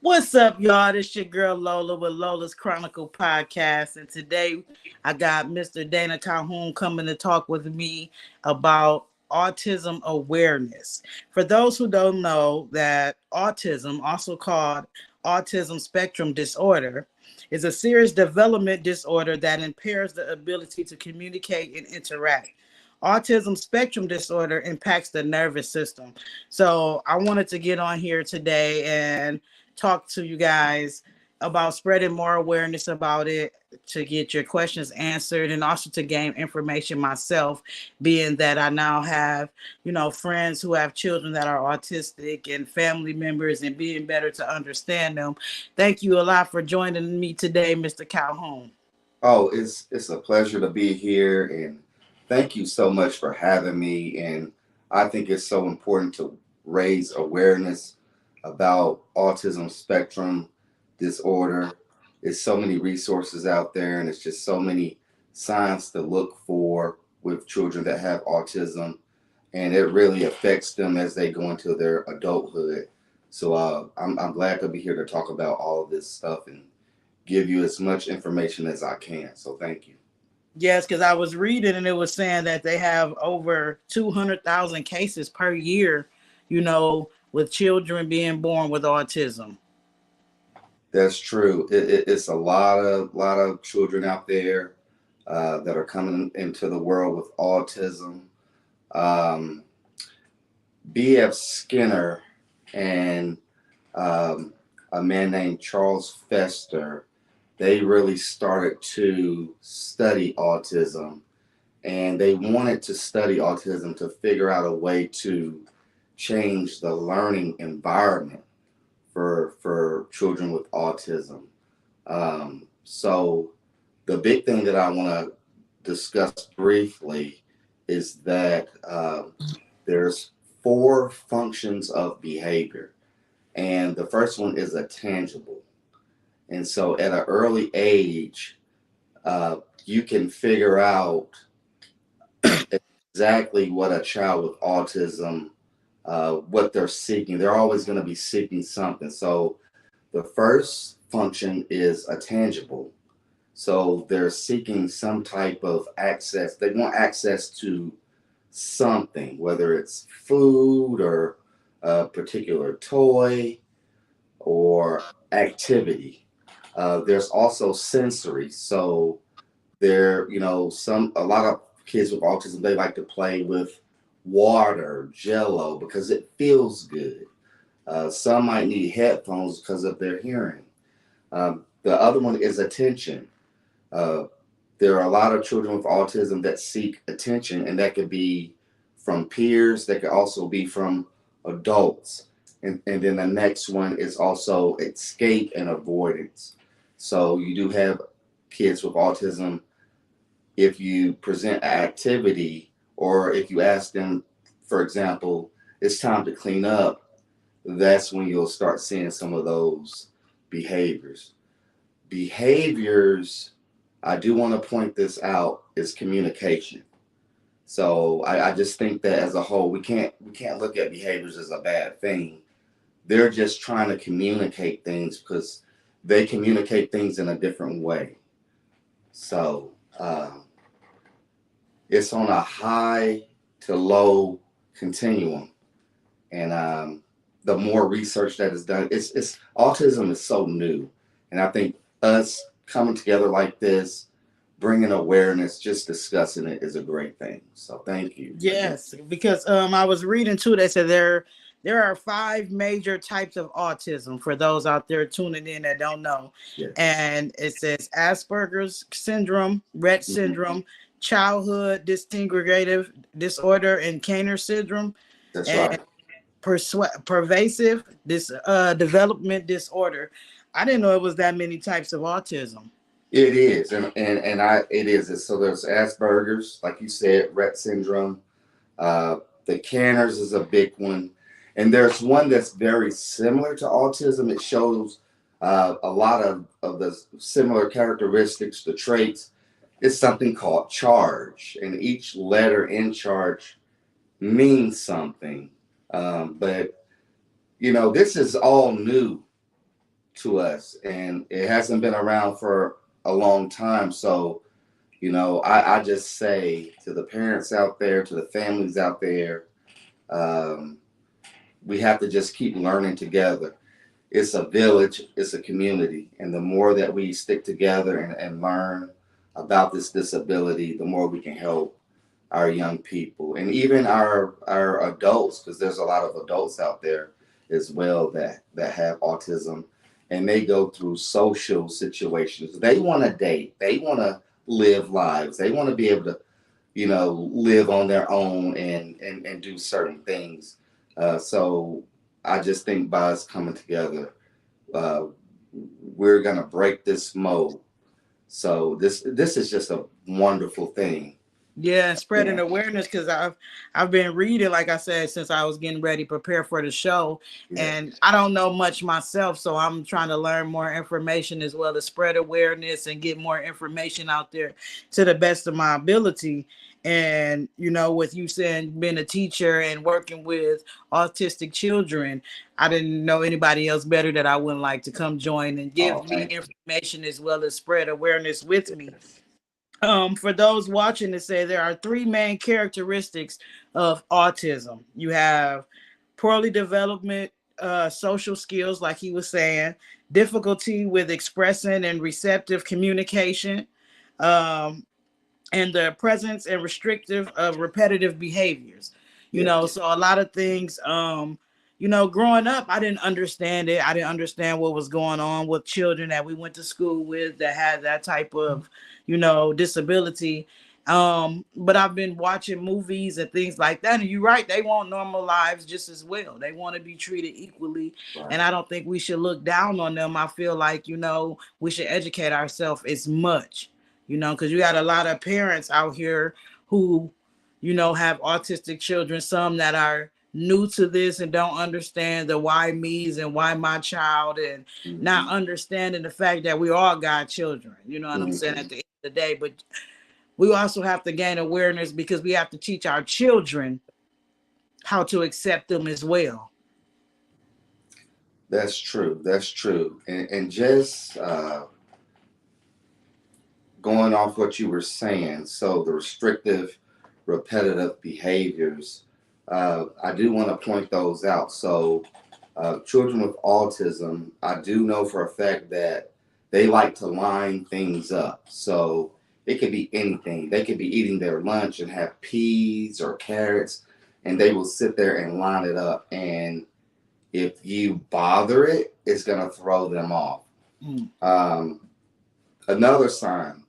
What's up, y'all? This your girl Lola with Lola's Chronicle podcast, and today I got Mr. Dana Calhoun coming to talk with me about autism awareness. For those who don't know, that autism, also called autism spectrum disorder, is a serious development disorder that impairs the ability to communicate and interact. Autism spectrum disorder impacts the nervous system. So I wanted to get on here today and talk to you guys about spreading more awareness about it, to get your questions answered, and also to gain information myself, being that I now have, friends who have children that are autistic and family members, and being better to understand them. Thank you a lot for joining me today, Mr. Calhoun. Oh, it's a pleasure to be here, and thank you so much for having me. And I think it's so important to raise awareness about autism spectrum disorder. There's so many resources out there, and it's just so many signs to look for with children that have autism, and it really affects them as they go into their adulthood. So I'm glad to be here to talk about all of this stuff and give you as much information as I can. So thank you. Yes, because I was reading and it was saying that they have over 200,000 cases per year, with children being born with autism. That's true. It's a lot of children out there that are coming into the world with autism. Um, B.F. Skinner and um, a man named Charles Fester, they really started to study autism, and they wanted to study autism to figure out a way to change the learning environment for children with autism. So the big thing that I want to discuss briefly is that there's four functions of behavior, and the first one is a tangible. And so at an early age, you can figure out exactly what a child with autism, what they're seeking. They're always going to be seeking something. So the first function is a tangible. So they're seeking some type of access. They want access to something, whether it's food or a particular toy or activity. There's also sensory. So a lot of kids with autism, they like to play with water, jello, because it feels good. Some might need headphones because of their hearing. The other one is attention. Uh, there are a lot of children with autism that seek attention, and that could be from peers, that could also be from adults. And then the next one is also escape and avoidance. So you do have kids with autism. If you present an activity, or if you ask them, for example, it's time to clean up, that's when you'll start seeing some of those behaviors. Behaviors, I do want to point this out, is communication. So I just think that as a whole, we can't look at behaviors as a bad thing. They're just trying to communicate things because they communicate things in a different way. So it's on a high to low continuum, and the more research that is done, it's autism is so new, and I think us coming together like this, bringing awareness, just discussing it is a great thing. So thank you again. Yes, because I was reading too. They said there are five major types of autism for those out there tuning in that don't know, Yes. and it says Asperger's syndrome, Rett Mhm. syndrome, childhood dysintegrative disorder, and Kanner syndrome, That's and right. pervasive development disorder. I didn't know it was that many types of autism. It is, and I it is. So there's Asperger's, like you said, Rett syndrome. The Canners is a big one, and there's one that's very similar to autism. It shows a lot of the similar characteristics, the traits. It's something called charge, and each letter in charge means something. But this is all new. to us, and it hasn't been around for a long time. So, I just say to the parents out there, to the families out there, um, we have to just keep learning together. It's a village, it's a community, and the more that we stick together and learn about this disability, the more we can help our young people and even our adults, because there's a lot of adults out there as well that have autism, and they go through social situations. They want to date, they want to live lives, they want to be able to live on their own and do certain things. So I just think by us coming together, uh, we're gonna break this mold. So this is just a wonderful thing. Yeah, and spreading Yeah. awareness, because I've been reading, like I said, since I was getting ready to prepare for the show, Yeah. and I don't know much myself, so I'm trying to learn more information as well as spread awareness and get more information out there to the best of my ability. And with you saying being a teacher and working with autistic children, I didn't know anybody else better that I wouldn't like to come join and Oh, give me thank information as well as spread awareness with me. For those watching, to say there are three main characteristics of autism. You have poorly development social skills, like he was saying, difficulty with expressing and receptive communication, um, and the presence and restrictive of repetitive behaviors. you. So a lot of things, growing up, I didn't understand it. I didn't understand what was going on with children that we went to school with that had that type of, disability. But I've been watching movies and things like that, and you're right, they want normal lives just as well. They want to be treated equally, Right. and I don't think we should look down on them. I feel like, we should educate ourselves as much, because you got a lot of parents out here who, have autistic children, some that are new to this and don't understand the why me's and why my child, and not Mm-hmm. understanding the fact that we all got children, you know what I'm saying, Mm-hmm. at the end of the day. But we also have to gain awareness because we have to teach our children how to accept them as well. That's true. That's true. And just going off what you were saying, so the restrictive, repetitive behaviors, I do want to point those out. So, children with autism, I do know for a fact that they like to line things up. So, it could be anything. They could be eating their lunch and have peas or carrots, and they will sit there and line it up. And if you bother it, it's going to throw them off. Mm. Um, Another sign,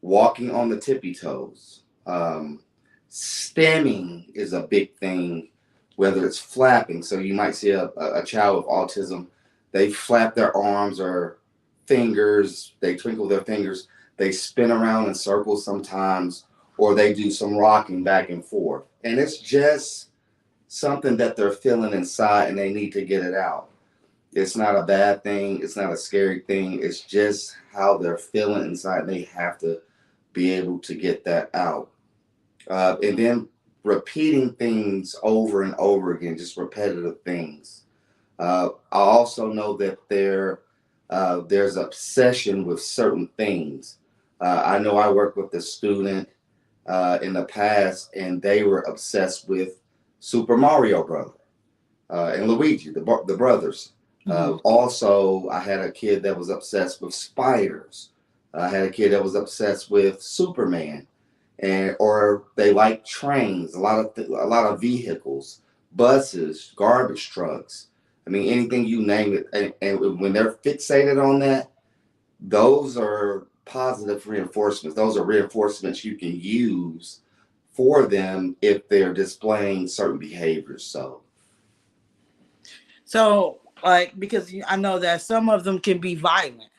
walking on the tippy toes. Stemming is a big thing, whether it's flapping. So you might see a child with autism, they flap their arms or fingers, they twinkle their fingers, they spin around in circles sometimes, or they do some rocking back and forth. And it's just something that they're feeling inside and they need to get it out. It's not a bad thing. It's not a scary thing. It's just how they're feeling inside. They have to be able to get that out. And then repeating things over and over again, just repetitive things. I also know that there's obsession with certain things. I know I worked with a student in the past, and they were obsessed with Super Mario Brothers and Luigi, the brothers. Mm-hmm. Also, I had a kid that was obsessed with spiders. I had a kid that was obsessed with Superman, and or they like trains, a lot of vehicles, buses, garbage trucks. I mean, anything you name it, and when they're fixated on that, those are positive reinforcements. Those are reinforcements you can use for them if they're displaying certain behaviors. So, So, like, because I know that some of them can be violent.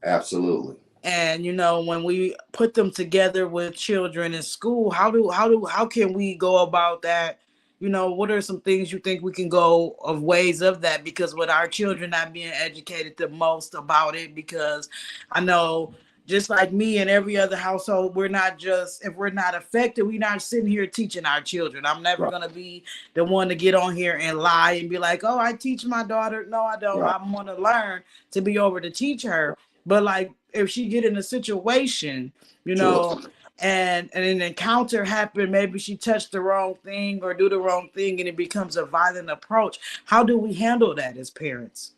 absolutely. And when we put them together with children in school, how can we go about that? What are some things you think we can go of ways of that? Because with our children not being educated the most about it, because I know just like me and every other household, we're not just, if we're not affected, we're not sitting here teaching our children. I'm never Right. going to be the one to get on here and lie and be like, oh, I teach my daughter. No, I don't. Right. I'm going to learn to be over to teach her. But like, if she get in a situation, you Sure. know, and an encounter happened, maybe she touched the wrong thing or do the wrong thing and it becomes a violent approach. How do we handle that as parents?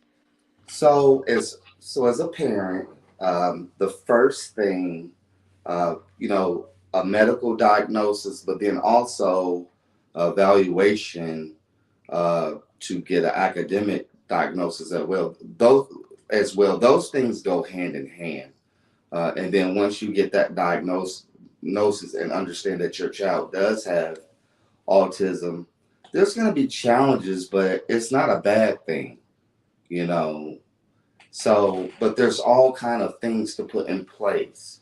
So as a parent, the first thing, a medical diagnosis, but then also evaluation to get an academic diagnosis as well. Those things go hand in hand. And then once you get that diagnosis and understand that your child does have autism, there's going to be challenges, but it's not a bad thing, you know. So, but there's all kind of things to put in place.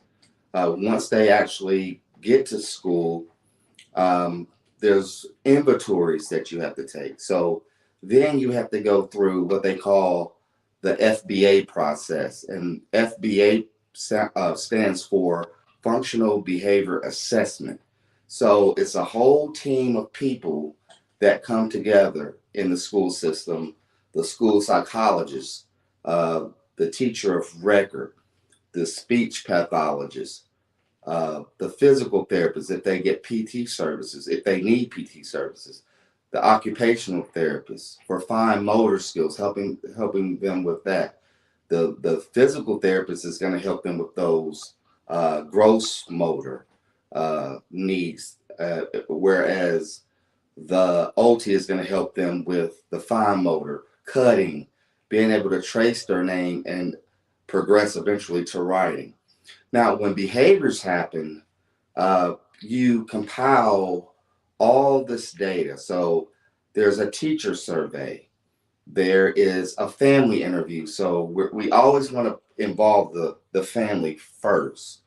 Once they actually get to school, um, there's inventories that you have to take. So then you have to go through what they call the FBA process, and FBA stands for Functional Behavior Assessment. So it's a whole team of people that come together in the school system, the school psychologist, the teacher of record, the speech pathologist, the physical therapist if they get PT services, if they need PT services, the occupational therapist for fine motor skills, helping them with that. The physical therapist is going to help them with those gross motor needs, whereas the OT is going to help them with the fine motor, cutting, being able to trace their name and progress eventually to writing. Now, when behaviors happen, you compile all this data. So there's a teacher survey, there is a family interview. So we always want to involve the family first.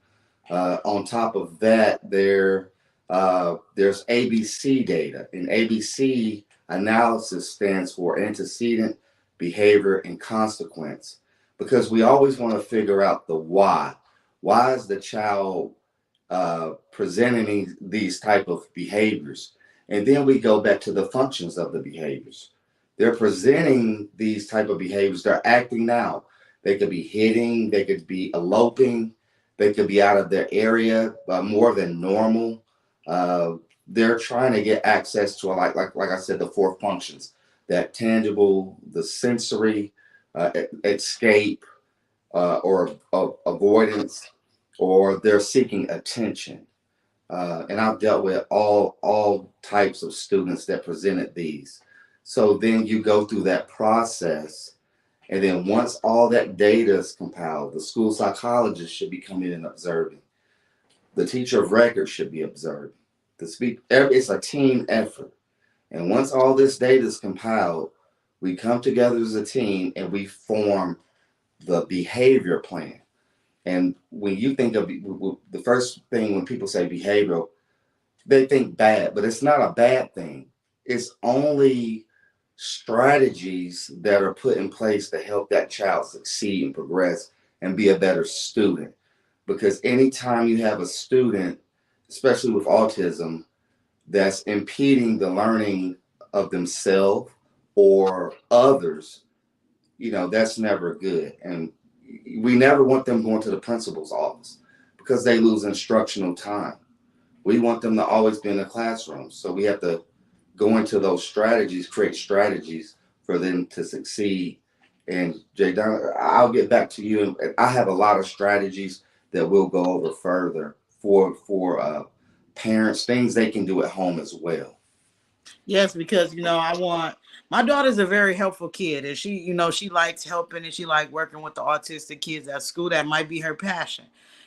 On top of that, there's ABC data, and ABC analysis stands for antecedent, behavior, and consequence, because we always want to figure out the why. Why is the child presenting these type of behaviors? And then we go back to the functions of the behaviors. They're presenting these type of behaviors. They're acting out. They could be hitting. They could be eloping. They could be out of their area more than normal. Uh, they're trying to get access to, like I said, the four functions: that tangible, the sensory, escape, or avoidance, or they're seeking attention. And I've dealt with all types of students that presented these. So then you go through that process, and then once all that data is compiled, the school psychologist should be coming in and observing. The teacher of record should be observing. It's a team effort. And once all this data is compiled, we come together as a team and we form the behavior plan. And when you think of the first thing when people say behavioral, they think bad, but it's not a bad thing. It's only strategies that are put in place to help that child succeed and progress and be a better student. Because anytime you have a student, especially with autism, that's impeding the learning of themselves or others, that's never good. And we never want them going to the principal's office because they lose instructional time. We want them to always be in the classroom. So we have to go into those strategies, create strategies for them to succeed. And Jay Don, I'll get back to you. And I have a lot of strategies that we'll go over further for parents, things they can do at home as well. Yes, because I want, my daughter's a very helpful kid, and she likes helping and she like working with the autistic kids at school. That might be her passion,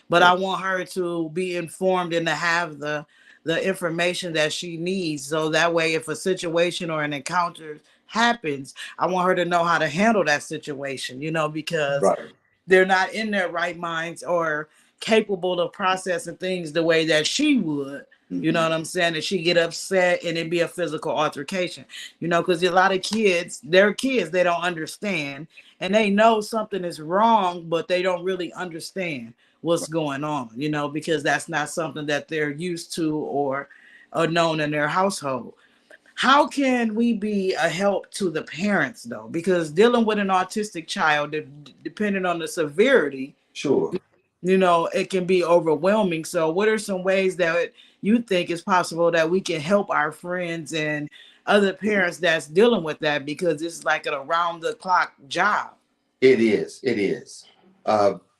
but Yeah. I want her to be informed and to have the information that she needs, so that way, if a situation or an encounter happens, I want her to know how to handle that situation. Because Right. they're not in their right minds, or capable of processing things the way that she would. You know Mm-hmm. what I'm saying? And she get upset and it be a physical altercation. Because a lot of kids, they're kids, they don't understand, and they know something is wrong, but they don't really understand what's going on. Because that's not something that they're used to or known in their household. How can we be a help to the parents though? Because dealing with an autistic child, depending on the severity, Sure. it can be overwhelming. So what are some ways that you think is possible that we can help our friends and other parents that's dealing with that, because it's like an around the clock job? It is. It is.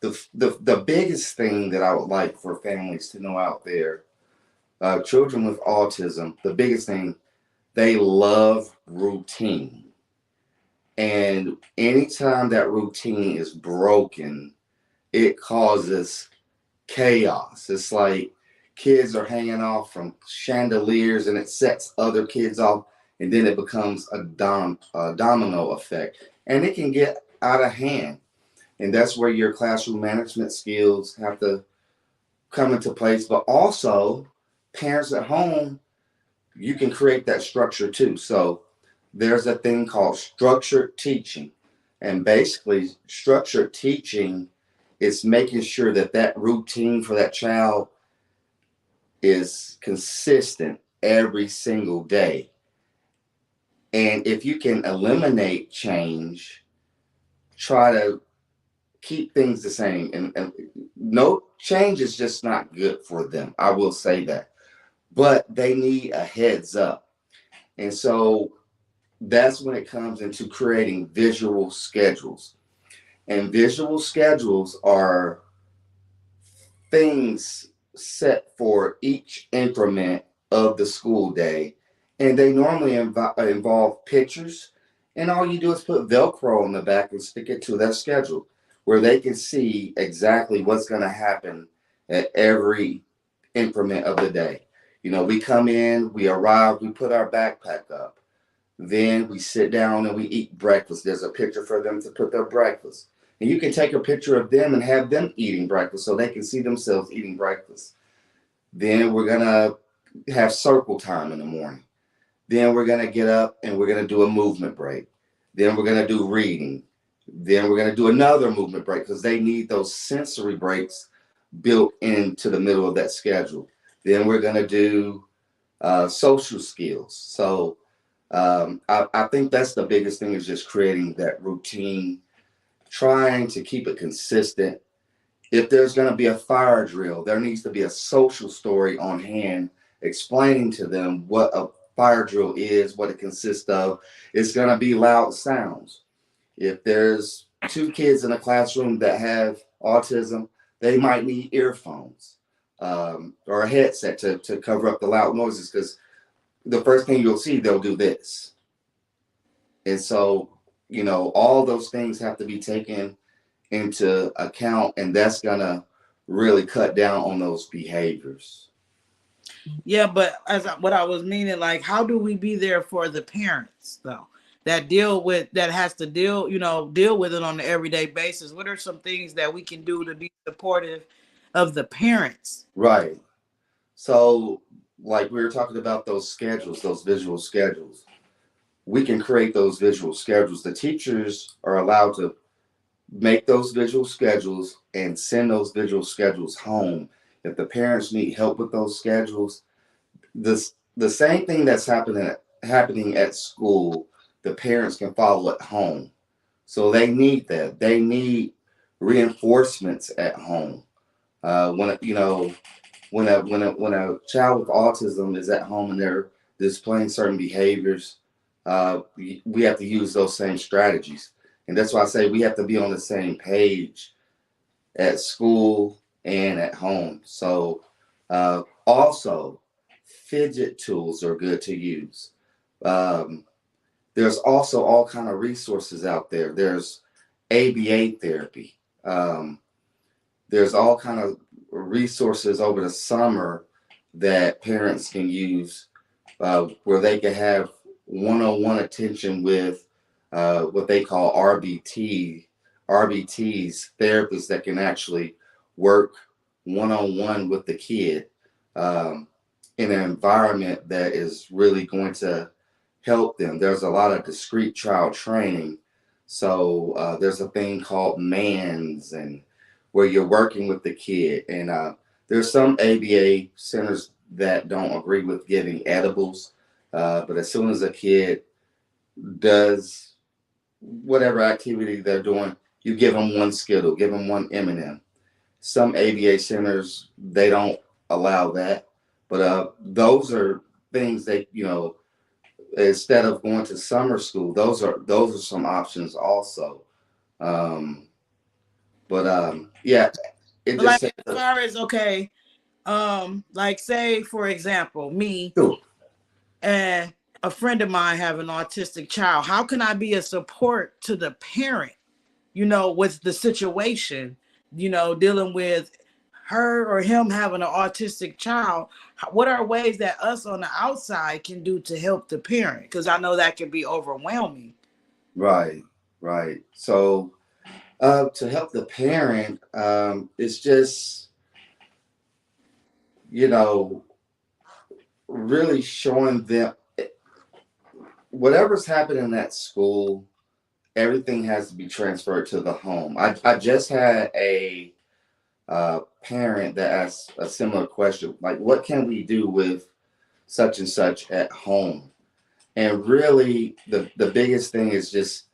The biggest thing that I would like for families to know out there, children with autism, the biggest thing, they love routine. And anytime that routine is broken, it causes chaos. It's like kids are hanging off from chandeliers and it sets other kids off, and then it becomes a domino effect. And it can get out of hand. And that's where your classroom management skills have to come into place. But also, parents at home, you can create that structure too. So there's a thing called structured teaching. And basically, structured teaching is making sure that that routine for that child is consistent every single day. And if you can eliminate change, try to keep things the same. And no change is just not good for them. I will say that. But they need a heads up. And so that's when it comes into creating visual schedules. And visual schedules are things set for each increment of the school day. And they normally involve pictures. And all you do is put Velcro on the back and stick it to that schedule where they can see exactly what's going to happen at every increment of the day. We come in, we arrive, we put our backpack up. Then we sit down and we eat breakfast. There's a picture for them to put their breakfast. And you can take a picture of them and have them eating breakfast so they can see themselves eating breakfast. Then we're going to have circle time in the morning. Then we're going to get up and we're going to do a movement break. Then we're going to do reading. Then we're going to do another movement break because they need those sensory breaks built into the middle of that schedule. Then we're going to do social skills. So I think that's the biggest thing is just creating that routine, trying to keep it consistent. If there's going to be a fire drill, there needs to be a social story on hand explaining to them what a fire drill is, what it consists of. It's going to be loud sounds. If there's two kids in a classroom that have autism, they might need earphones or a headset to cover up the loud noises because the first thing you'll see, they'll do this. And so, all those things have to be taken into account, and that's going to really cut down on those behaviors. Yeah, but what I was meaning, like, how do we be there for the parents though, that has to deal with it on an everyday basis? What are some things that we can do to be supportive of the parents? Right. So, like we were talking about those schedules, those visual schedules, we can create those visual schedules. The teachers are allowed to make those visual schedules and send those visual schedules home. If the parents need help with those schedules, the same thing that's happening at school, the parents can follow at home. So they need that. They need reinforcements at home. When a child with autism is at home and they're displaying certain behaviors, we have to use those same strategies. And that's why I say we have to be on the same page at school and at home. So also, fidget tools are good to use. Um, there's also all kind of resources out there. There's ABA therapy. There's all kind of resources over the summer that parents can use where they can have one-on-one attention with what they call RBTs, therapists that can actually work one-on-one with the kid, um, in an environment that is really going to help them. There's a lot of discrete child training. So there's a thing called MANS, and where you're working with the kid. And there's some ABA centers that don't agree with giving edibles. But as soon as a kid does whatever activity they're doing, you give them one Skittle, give them one M&M. Some ABA centers, they don't allow that. But those are things that, instead of going to summer school, those are some options also. Um, but yeah, it But just like says, as far as okay, like say for example, me sure. and a friend of mine have an autistic child. How can I be a support to the parent, with the situation, dealing with her or him having an autistic child? What are ways that us on the outside can do to help the parent? Because I know that can be overwhelming. Right, right. So to help the parent, it's just, you know, really showing them whatever's happening at school, everything has to be transferred to the home. I just had a parent that asked a similar question, like, what can we do with such and such at home? And really, the biggest thing is just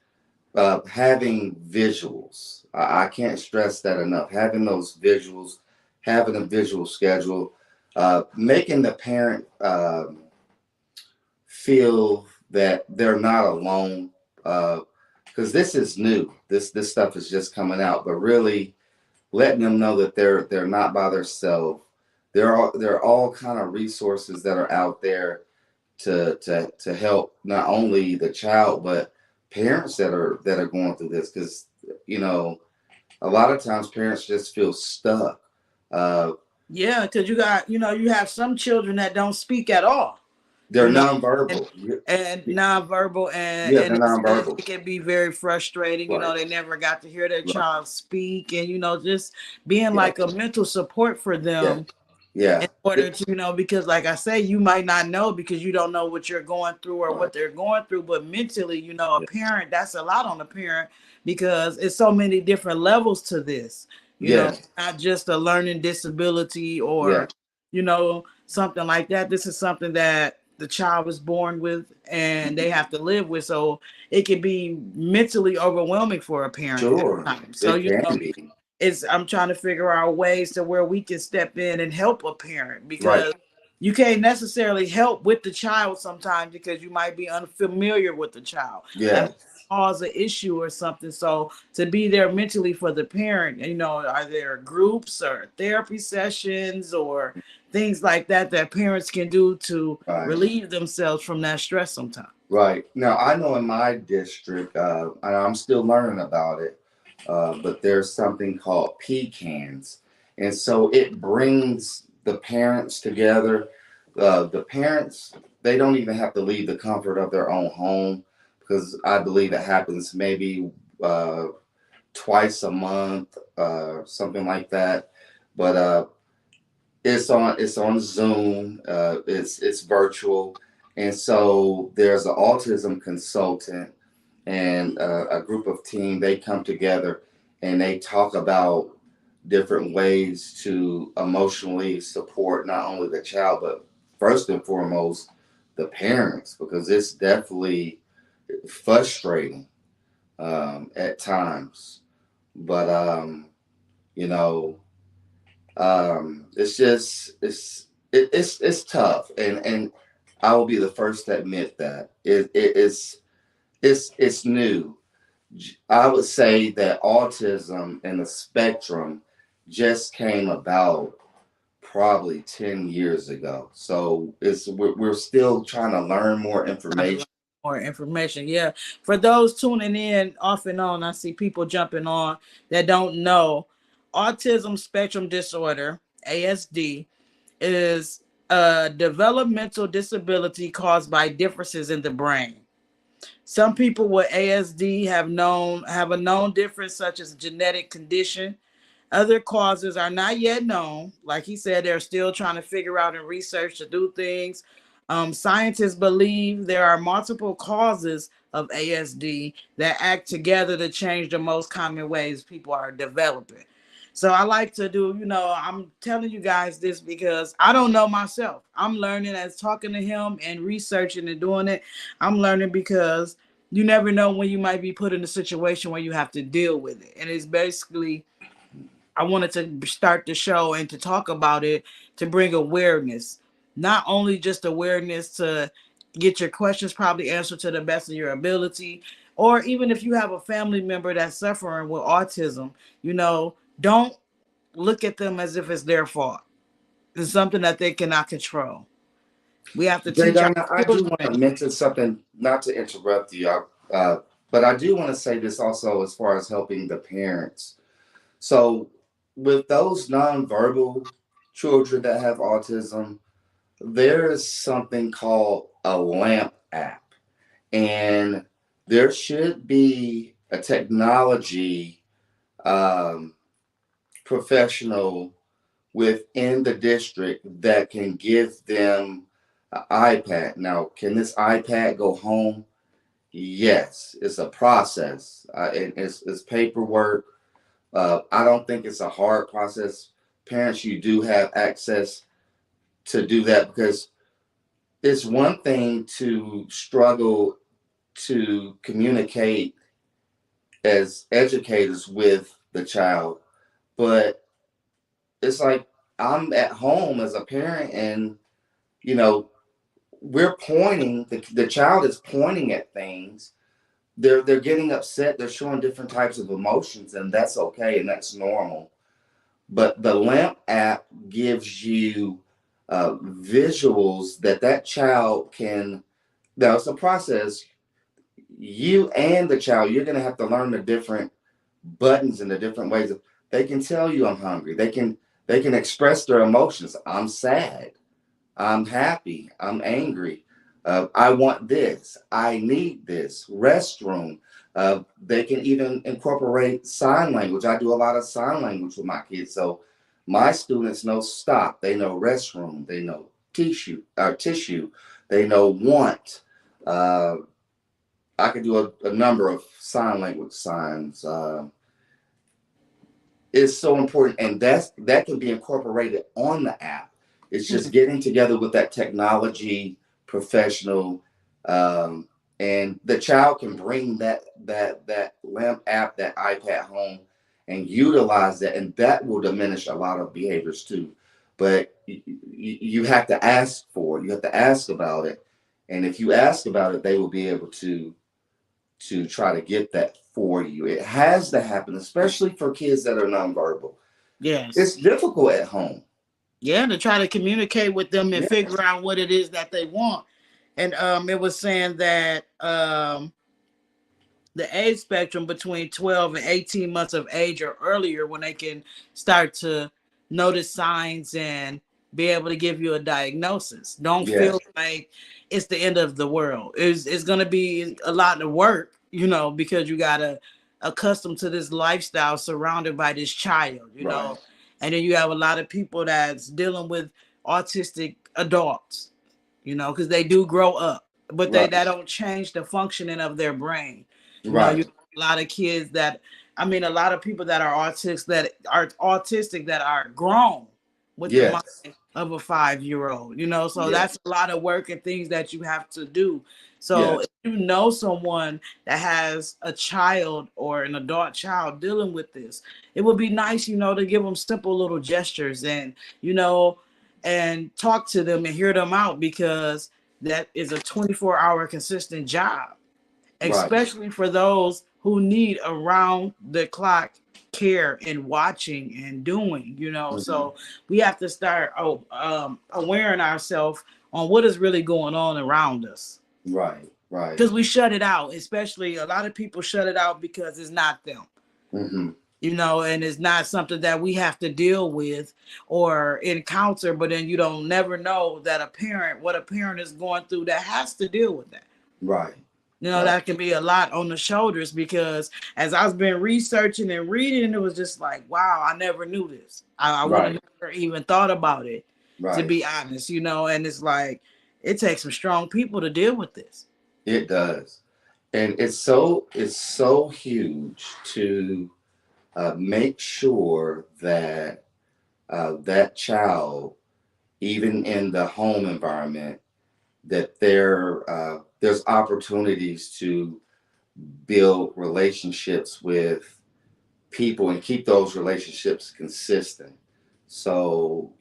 having visuals. I can't stress that enough. Having those visuals, having a visual schedule, making the parent feel that they're not alone. Because this is new. This stuff is just coming out, but really letting them know that they're not by themselves. There are all kind of resources that are out there to help not only the child but parents that are going through this, because you know a lot of times parents just feel stuck. Uh, Yeah, because you have some children that don't speak at all, they're you know, and nonverbal. and nonverbal, and Yeah, and they're nonverbal. it can be very frustrating. Right, They never got to hear their right. child speak, and just being Yeah, like a mental support for yeah, them yeah, in order to, because like I say, you might not know because you don't know what you're going through or right. what they're going through, but mentally, a Yeah, parent, that's a lot on a parent because it's so many different levels to this, yeah, not just a learning disability yeah. or, something like that. This is something that the child was born with and they have to live with. So it can be mentally overwhelming for a parent at Sure, times. So, it can be. I'm trying to figure out ways to where we can step in and help a parent Right. because you can't necessarily help with the child sometimes because you might be unfamiliar with the child. That Yeah. might cause an issue or something. So to be there mentally for the parent, are there groups or therapy sessions or things like that that parents can do to Right. relieve themselves from that stress sometimes? Right. Now, I know in my district, and I'm still learning about it, but there's something called pecans. And so it brings the parents together. The parents, they don't even have to leave the comfort of their own home, because I believe it happens maybe uh, twice a month, something like that. But it's on Zoom. It's virtual, and so there's an autism consultant and a group of team. They come together and they talk about different ways to emotionally support not only the child but first and foremost the parents, because it's definitely frustrating at times. But you know it's just it's tough, and I will be the first to admit that it's new. I would say that autism and the spectrum just came about probably 10 years ago, so we're still trying to learn more information. More information. Yeah. For those tuning in off and on, I see people jumping on that don't know. Autism spectrum disorder, ASD, is a developmental disability caused by differences in the brain. Some people with ASD have a known difference, such as genetic condition, Other causes are not yet known. Like he said, they're still trying to figure out and research to do things. Scientists believe there are multiple causes of ASD that act together to change the most common ways people are developing. So I like to do, I'm telling you guys this because I don't know myself. I'm learning as talking to him and researching and doing it. I'm learning because you never know when you might be put in a situation where you have to deal with it. And it's basically I wanted to start the show and to talk about it to bring awareness, not only just awareness to get your questions probably answered to the best of your ability, or even if you have a family member that's suffering with autism, don't look at them as if it's their fault. It's something that they cannot control. We have to teach our Dana, I do want to children. mention something, not to interrupt you, but I do want to say this also as far as helping the parents. So, with those nonverbal children that have autism, there is something called a LAMP app, and there should be a technology um, professional within the district that can give them an iPad. Now, can this iPad go home? Yes, it's a process. It's paperwork. I don't think it's a hard process. Parents, you do have access to do that because it's one thing to struggle to communicate as educators with the child, but it's like I'm at home as a parent and, you know, we're pointing, the child is pointing at things. They're getting upset, they're showing different types of emotions, and that's okay and that's normal. But the LAMP app gives you visuals that child can. Now it's a process. You and the child, you're going to have to learn the different buttons and the different ways of. They can tell you I'm hungry. They can express their emotions. I'm sad. I'm happy. I'm angry. I want this. I need this. Restroom. They can even incorporate sign language. I do a lot of sign language with my kids. So my students know stop. They know restroom. They know tissue. They know want. Uh, I can do a number of sign language signs. Is so important, and that can be incorporated on the app. It's just getting together with that technology professional, um, and the child can bring that lamp app, that iPad home, and utilize that, and that will diminish a lot of behaviors too. But you have to ask for it. You have to ask about it, and if you ask about it, they will be able to try to get that for you. It has to happen, especially for kids that are nonverbal. It's Yes. difficult at home. Yeah, to try to communicate with them and figure Yes. out what it is that they want. And it was saying that the age spectrum between 12 and 18 months of age or earlier when they can start to notice signs and be able to give you a diagnosis. Don't Yes. feel like it's the end of the world. It's going to be a lot of work, because you got to accustomed to this lifestyle surrounded by this child. Right. And then you have a lot of people that's dealing with autistic adults, because they do grow up, but Right. that don't change the functioning of their brain. You Right. have a lot of kids that, I mean, a lot of people that are autistic that are grown with the mind Yes. of a 5-year old. So Yes. that's a lot of work and things that you have to do. So Yes. if you know someone that has a child or an adult child dealing with this, it would be nice, to give them simple little gestures and, and talk to them and hear them out because that is a 24-hour consistent job, Right. especially for those who need around the clock care and watching and doing. Hmm. So we have to start awareing ourselves on what is really going on around us Right. Right. because we shut it out. Especially a lot of people shut it out because it's not them. Hmm. And it's not something that we have to deal with or encounter, but then you don't never know that what a parent is going through that has to deal with that. Right. You know, Right. that can be a lot on the shoulders because as I've been researching and reading, it was just like, wow, I never knew this. I would have Right. never even thought about it, to Right. be honest, you know, and it's like, it takes some strong people to deal with this. It does. And it's so huge to make sure that that child, even in the home environment, that there's opportunities to build relationships with people and keep those relationships consistent. So,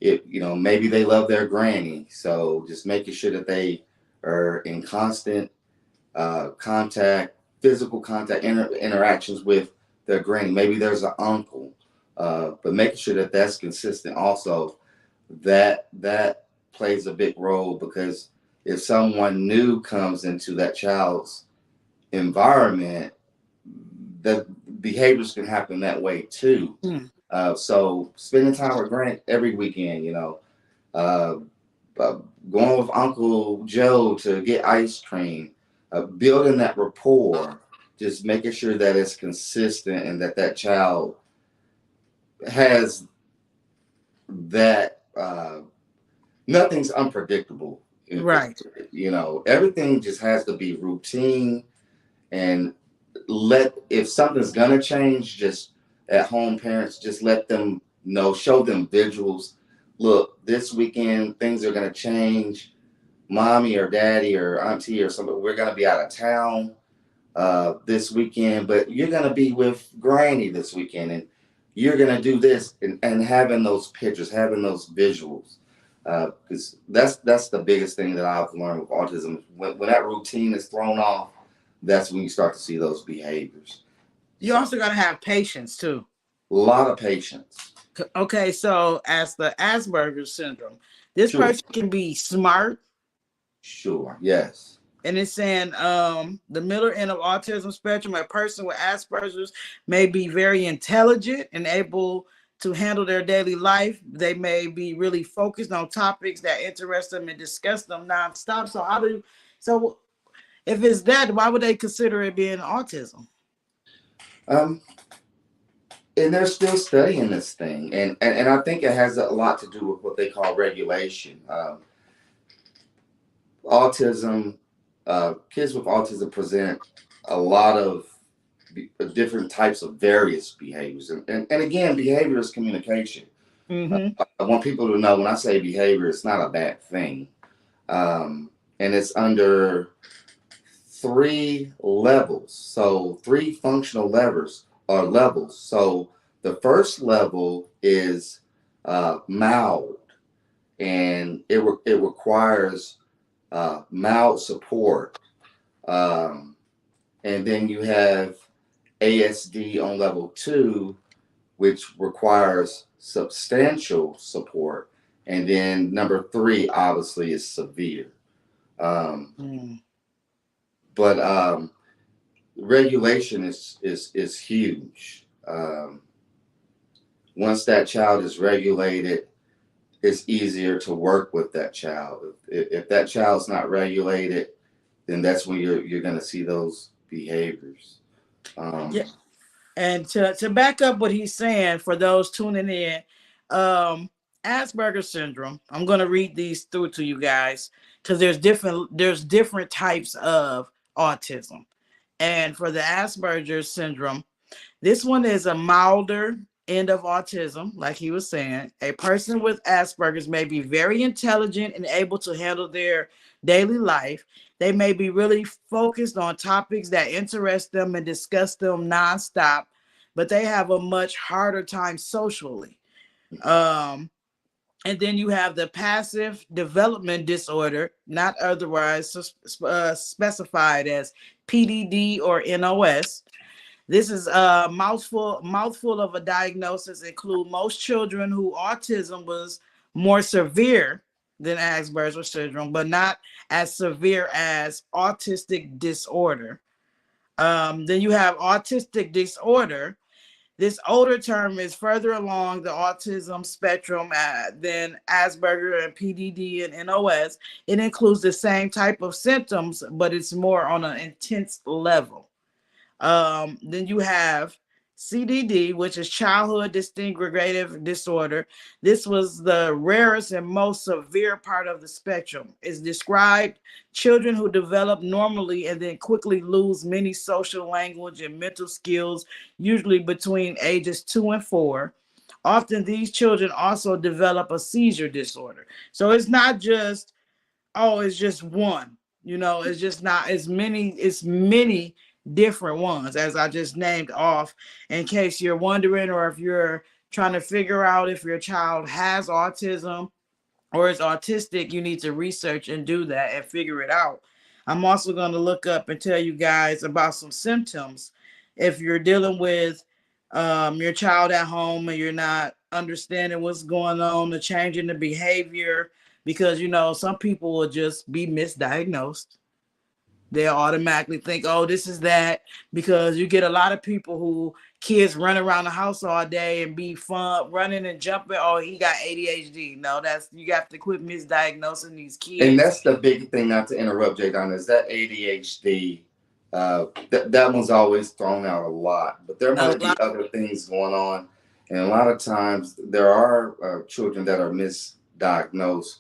maybe they love their granny. So just making sure that they are in constant contact, physical contact, interactions with their granny. Maybe there's an uncle, but making sure that that's consistent. Also, that plays a big role because if someone new comes into that child's environment, the behaviors can happen that way too. Hmm. So spending time with Grant every weekend, uh, uh, going with Uncle Joe to get ice cream, building that rapport, just making sure that it's consistent and that child has that. Nothing's unpredictable. Right. Everything just has to be routine, and if something's gonna change, just at home, parents just let them know, show them visuals. Look, this weekend things are gonna change. Mommy or daddy or auntie or somebody, we're gonna be out of town this weekend, but you're gonna be with granny this weekend, and you're gonna do this, and having those pictures, having those visuals, because that's the biggest thing that I've learned with autism. When that routine is thrown off, that's when you start to see those behaviors. You So also got to have patience too. a lot of patience. Okay, so as the Asperger's syndrome, this Sure, person can be smart, sure, yes. and it's saying the middle end of autism spectrum, a person with Asperger's may be very intelligent and able to handle their daily life. They may be really focused on topics that interest them and discuss them nonstop. So if it's that, why would they consider it being autism? Um, and they're still studying this thing, and I think it has a lot to do with what they call regulation. Autism, kids with autism present a lot of different types of various behaviors. And again, behavior is communication. Mm-hmm. I want people to know when I say behavior, it's not a bad thing. And it's under three levels. So, three functional levers or levels. So, the first level is mild, and it requires mild support. Um, and then you have ASD on level two, which requires substantial support. And then number three, obviously, is severe. Um, Mm. but regulation is huge. Once that child is regulated, it's easier to work with that child. If that child's not regulated, then that's when you're going to see those behaviors. Yeah. Um, And to back up what he's saying for those tuning in, um, Asperger's syndrome. I'm gonna read these through to you guys because there's different types of autism. And for the Asperger's syndrome, this one is a milder end of autism, like he was saying. A person with Asperger's may be very intelligent and able to handle their daily life. They may be really focused on topics that interest them and discuss them nonstop, but they have a much harder time socially. Um, and then you have the passive development disorder, not otherwise specified as PDD or NOS. This is a mouthful of a diagnosis. Include most children who autism was more severe than Asperger's syndrome, but not as severe as autistic disorder. Then you have autistic disorder. This older term is further along the autism spectrum than Asperger and PDD and NOS. It includes the same type of symptoms, but it's more on an intense level. Then you have CDD, which is childhood dysregulative disorder. This was the rarest and most severe part of the spectrum. It's described children who develop normally and then quickly lose many social language and mental skills, usually between ages 2 and 4. Often these children also develop a seizure disorder. So it's not just, oh, it's just one. It's just not as many, it's many different ones as I just named off, in case you're wondering, or if you're trying to figure out if your child has autism or is autistic. You need to research and do that and figure it out. I'm also going to look up and tell you guys about some symptoms if you're dealing with your child at home and you're not understanding what's going on, the change in the behavior, because some people will just be misdiagnosed. They'll automatically think, oh, this is that, because you get a lot of people who kids run around the house all day and be fun, running and jumping. Oh, he got ADHD. No, that's, you have to quit misdiagnosing these And kids. that's the big thing, not to interrupt, Jay Don, is that ADHD. That one's always thrown out a lot, but there A might lot. be other things going on, and a lot of times there are children that are misdiagnosed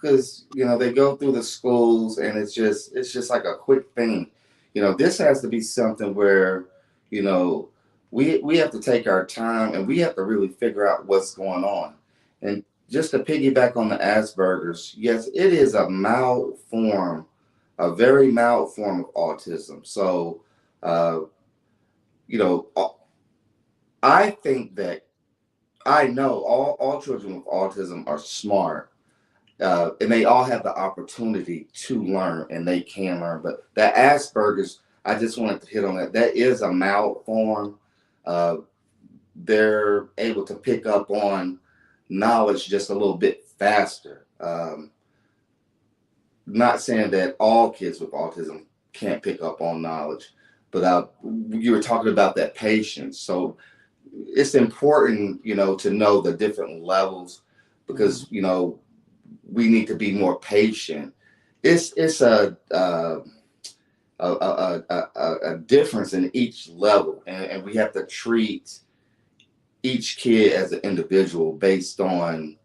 because they go through the schools and it's just like a quick thing. This has to be something where you know we have to take our time and we have to really figure out what's going on. And just to piggyback on the Asperger's, yes, it is a very mild form of autism. So, uh, you know, I think that I know all children with autism are smart, and they all have the opportunity to learn, and they can learn. But that Asperger's, I just wanted to hit on that. That is a mild form. Uh, they're able to pick up on knowledge just a little bit faster. Not saying that all kids with autism can't pick up on knowledge, but you were talking about that patience. So it's important, to know the different levels Mhm. because, we need to be more patient. It's a difference in each level, and we have to treat each kid as an individual based on,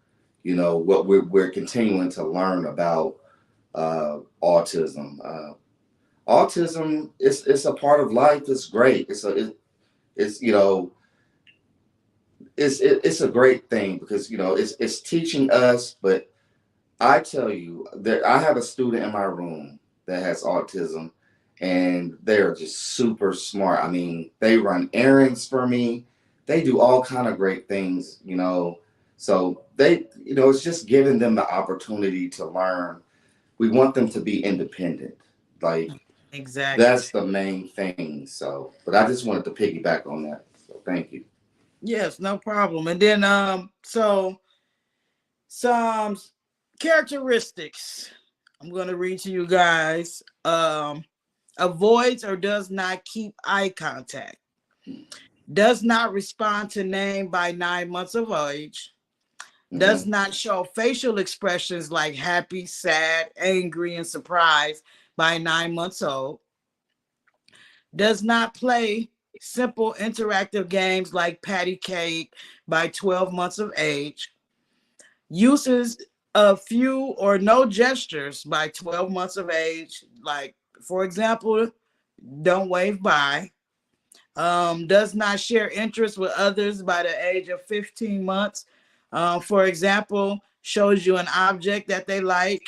what we're continuing to learn about autism. Autism is it's a part of life. It's great. It's it's a great thing because it's teaching us. But I tell you that I have a student in my room that has autism, and they're just super smart. I mean, they run errands for me. They do all kind of great things. So it's just giving them the opportunity to learn. We want them to be independent. Like Exactly. that's the main thing. So, but I just wanted to piggyback on that. So, thank you. Yes, no problem. And then so some characteristics I'm going to read to you guys. Avoids or does not keep eye contact. Does not respond to name by 9 months of age. Does Hmm. not show facial expressions like happy, sad, angry, and surprised by 9 months old. Does not play simple interactive games like patty cake by 12 months of age. Uses a few or no gestures by 12 months of age, like, for example, don't wave by. Does not share interests with others by the age of 15 months. For example, shows you an object that they like.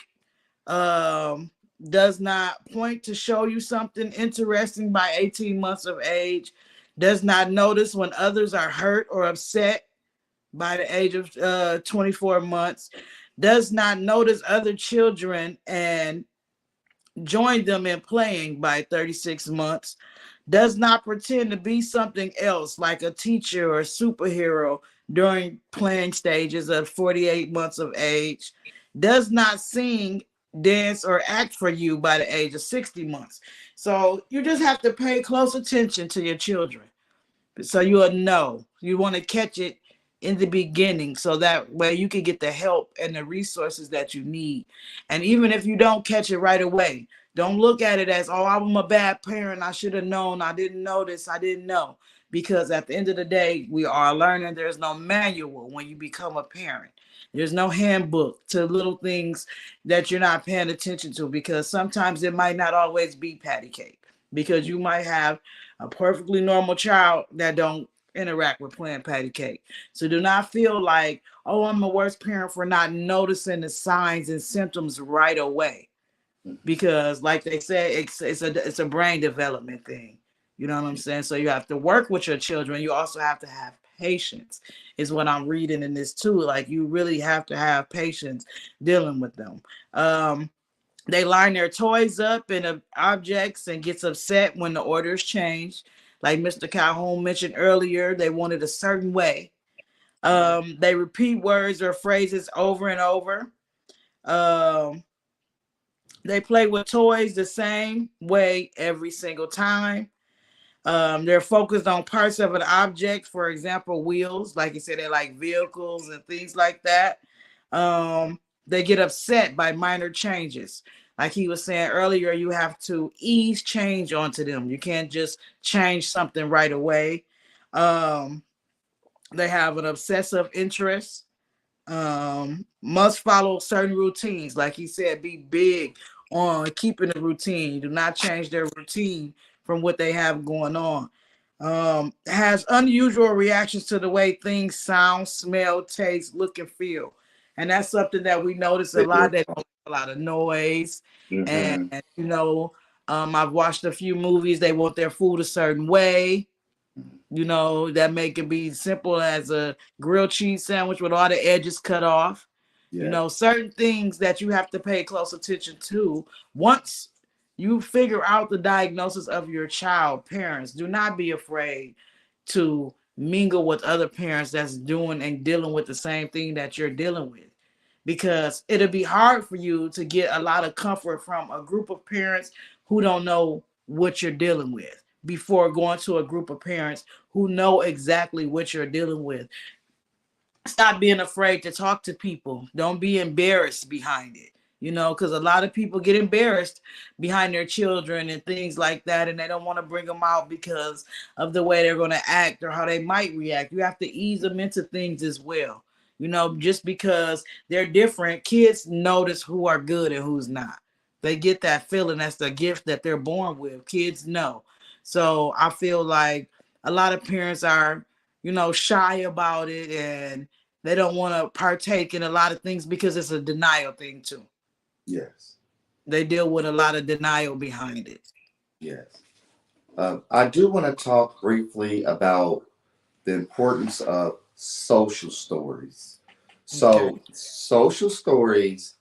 Um, does not point to show you something interesting by 18 months of age. Does not notice when others are hurt or upset by the age of 24 months. Does not notice other children and join them in playing by 36 months. Does not pretend to be something else like a teacher or a superhero during playing stages of 48 months of age. Does not sing, dance, or act for you by the age of 60 months. So you just have to pay close attention to your children so you'll know. You want to catch it in the beginning so that way you can get the help and the resources that you need. And even if you don't catch it right away, don't look at it as, oh, I'm a bad parent. I should have known. I didn't know this. I didn't know. Because at the end of the day, we are learning. There's no manual when you become a parent. There's no handbook to little things that you're not paying attention to, because sometimes it might not always be patty cake, because you might have a perfectly normal child that don't interact with playing patty cake. So do not feel like, oh, I'm a worse parent for not noticing the signs and symptoms right away. Because like they say, it's a brain development thing. You know what I'm saying? So you have to work with your children. You also have to have patience, is what I'm reading in this too. Like, you really have to have patience dealing with them. Um, they line their toys up in objects and gets upset when the orders change. Like Mr. Calhoun mentioned earlier, they want it a certain way. They repeat words or phrases over and over. Um, they play with toys the same way every single time. They're focused on parts of an object, for example, wheels. Like you said, they like vehicles and things like that. They get upset by minor changes. Like he was saying earlier, you have to ease change onto them. You can't just change something right away. Um, they have an obsessive interest. Must follow certain routines. Like he said, be big on keeping a routine. Do not change their routine from what they have going on. Has unusual reactions to the way things sound, smell, taste, look, and feel. And that's something that we notice a They lot. do. They don't like a lot of noise. And, Mm-hmm. you know, I've watched a few movies. They want their food a certain way. You know, that may can be simple as a grilled cheese sandwich with all the edges cut off. You Yeah. know, certain things that you have to pay close attention to. Once you figure out the diagnosis of your child, parents, do not be afraid to mingle with other parents that's doing and dealing with the same thing that you're dealing with, because it'll be hard for you to get a lot of comfort from a group of parents who don't know what you're dealing with before going to a group of parents who know exactly what you're dealing with. Stop being afraid to talk to people. Don't be embarrassed behind it. You know, because a lot of people get embarrassed behind their children and things like that, and they don't want to bring them out because of the way they're going to act or how they might react. You have to ease them into things as well. You know, just because they're different, kids notice who are good and who's not. They get that feeling. That's the gift that they're born with. Kids know. So I feel like a lot of parents are, you know, shy about it, and they don't want to partake in a lot of things because it's a denial thing too. Yes. They deal with a lot of denial behind it. Yes. I do want to talk briefly about the importance of social stories. Okay. So, social stories,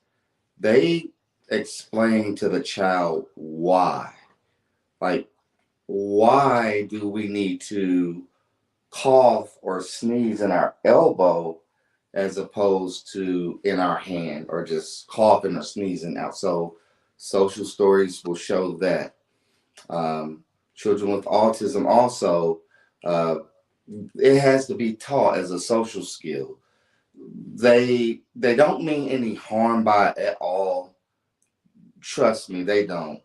they explain to the child why. Like, why do we need to cough or sneeze in our elbow as opposed to in our hand, or just coughing or sneezing out? So, social stories will show that. Um, Children with autism also, uh, it has to be taught as a social skill. They don't mean any harm by it at all. Trust me, they don't.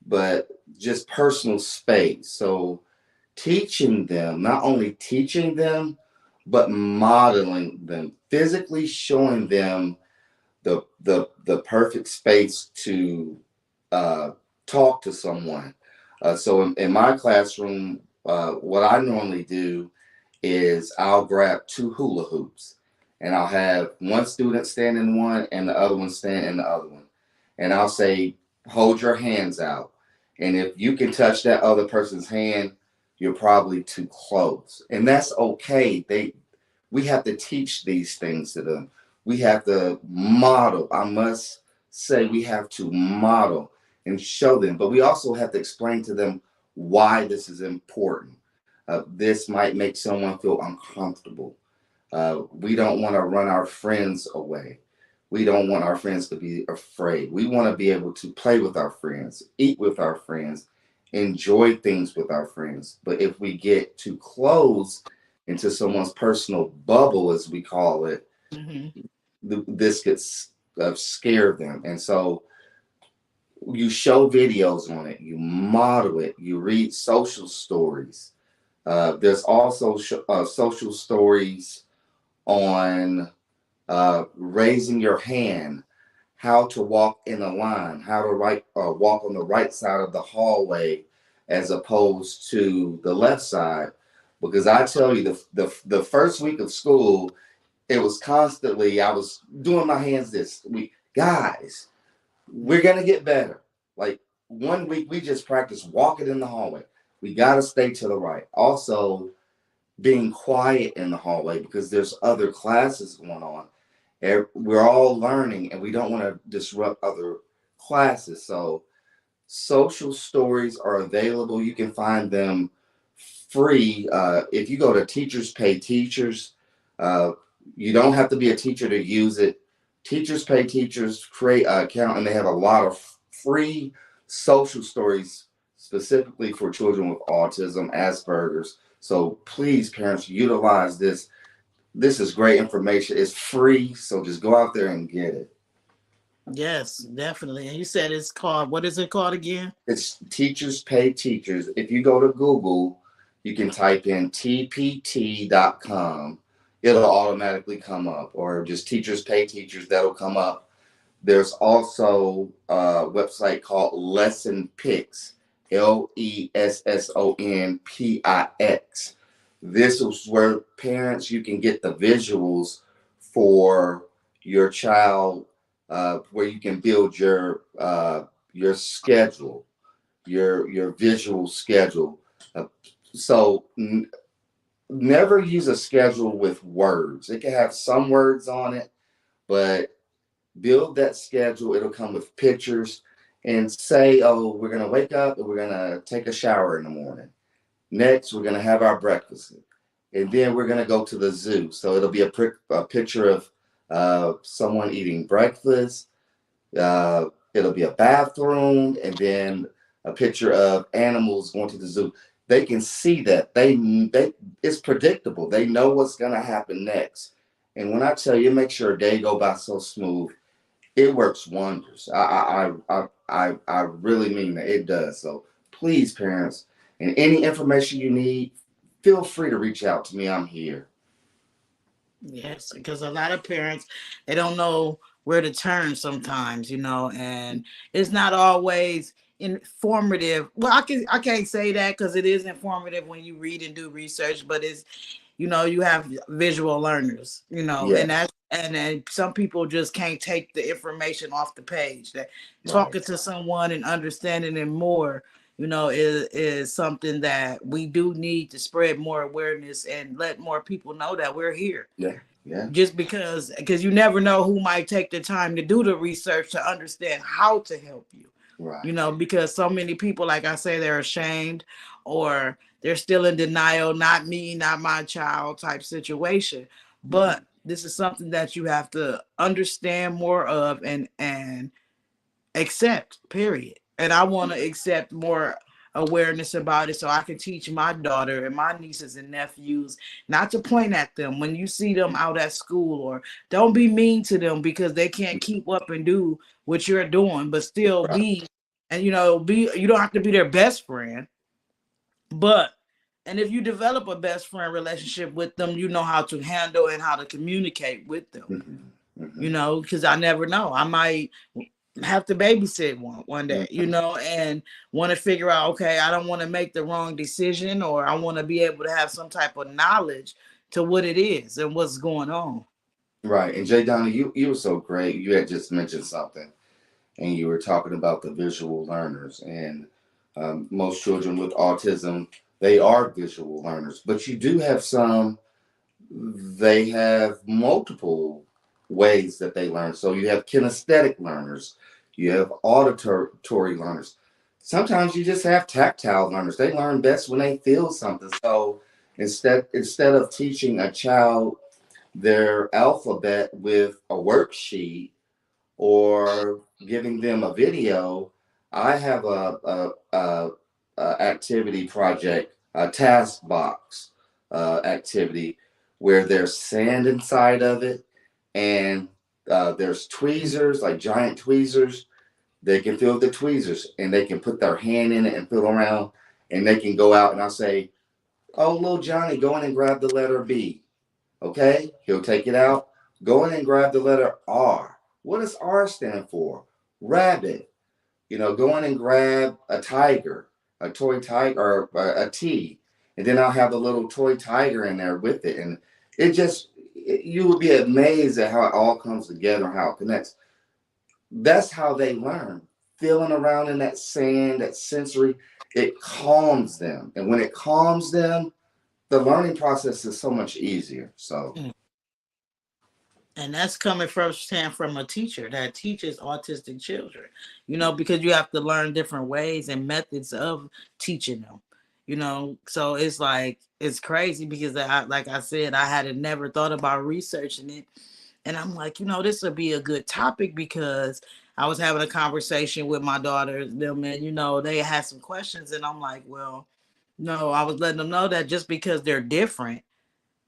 But just personal space. So teaching them, not only teaching them, but modeling them, physically showing them the perfect space to uh, talk to someone. So in my classroom, what I normally do is I'll grab two hula hoops, and I'll have one student stand in one and the other one stand in the other one. And I'll say, hold your hands out. And if you can touch that other person's hand, you're probably too close. And that's okay. We have to teach these things to them. We have to model. I must say, we have to model and show them, but we also have to explain to them why this is important. This might make someone feel uncomfortable. We don't want to run our friends away. We don't want our friends to be afraid. We want to be able to play with our friends, eat with our friends, enjoy things with our friends. But if we get too close, into someone's personal bubble, as we call it, Hmm. this gets scare them. And so you show videos on it, you model it, you read social stories. There's also social stories on raising your hand, how to walk in a line, how to walk on the right side of the hallway as opposed to the left side. Because I tell you, the first week of school, it was constantly, I was doing my hands this week. Guys, we're going to get better. Like 1 week, we just practiced walking in the hallway. We got to stay to the right. Also, being quiet in the hallway because there's other classes going on. We're all learning and we don't want to disrupt other classes. So social stories are available. You can find them free. If you go to Teachers Pay Teachers, uh, you don't have to be a teacher to use it. Teachers Pay Teachers create an account and they have a lot of free social stories specifically for children with autism, Asperger's. So please, parents, utilize this. This is great information. It's free, so just go out there and get it. Yes, definitely. And you said it's called, what is it called again? It's Teachers Pay Teachers. If you go to Google, you can type in tpt.com. It'll automatically come up, or just Teachers Pay Teachers, that'll come up. There's also a website called Lesson Pix, LESSONPIX. This is where parents, you can get the visuals for your child, where you can build your schedule, your visual schedule. Uh, so never use a schedule with words. It can have some words on it, but build that schedule. It'll come with pictures and say, oh, we're going to wake up and we're going to take a shower in the morning. Next, we're going to have our breakfast. And then we're going to go to the zoo. So it'll be a picture of someone eating breakfast. Uh, it'll be a bathroom and then a picture of animals going to the zoo. They can see that. They it's predictable. They know what's going to happen next. And when I tell you, make sure a day go by so smooth, it works wonders. I really mean that it does. So please, parents, and any information you need, feel free to reach out to me. I'm here. Yes, because a lot of parents, they don't know where to turn sometimes, and it's not always informative. Well, I can't say that because it is informative when you read and do research, but it's, you have visual learners, and Yes. then some people just can't take the information off the page. That Right. talking to someone and understanding it more, is something that we do need to spread more awareness and let more people know that we're here. Yeah. Yeah. Just because you never know who might take the time to do the research to understand how to help you, Right. because so many people, like I say, they're ashamed or they're still in denial, not me, not my child type situation. Mhm. But this is something that you have to understand more of and accept, period. And I want to accept more awareness about it so I can teach my daughter and my nieces and nephews not to point at them when you see them out at school, or don't be mean to them because they can't keep up and do what you're doing, but still Right. be, and you don't have to be their best friend, but and if you develop a best friend relationship with them, you know how to handle and how to communicate with them, Mhm. because I never know. I might have to babysit one day, Mhm. and want to figure out, okay, I don't want to make the wrong decision, or I want to be able to have some type of knowledge to what it is and what's going on. Right. And Jay Donnie, you were so great. You had just mentioned something, and you were talking about the visual learners. And most children with autism, they are visual learners, but you do have some, they have multiple ways that they learn. So you have kinesthetic learners, you have auditory learners. Sometimes you just have tactile learners. They learn best when they feel something. So instead of teaching a child their alphabet with a worksheet or giving them a video, I have a activity project, a task box. activity where there's sand inside of it, and there's tweezers, like giant tweezers. They can feel the tweezers, and they can put their hand in it and feel around, and they can go out, and I'll say, "Oh, little Johnny, go in and grab the letter B." Okay, he'll take it out. Go in and grab the letter R. What does R stand for? Rabbit. Go in and grab a tiger, a toy tiger, or a T, and then I'll have a little toy tiger in there with it, and you would be amazed at how it all comes together, how it connects. That's how they learn, feeling around in that sand, that sensory. It calms them, and when it calms them, the learning process is so much easier. So, And that's coming from a teacher that teaches autistic children, because you have to learn different ways and methods of teaching them, so it's like it's crazy because like I said, I had never thought about researching it. And I'm like, this would be a good topic because I was having a conversation with my daughters, them, and they had some questions, and I'm like, well, no, I was letting them know that just because they're different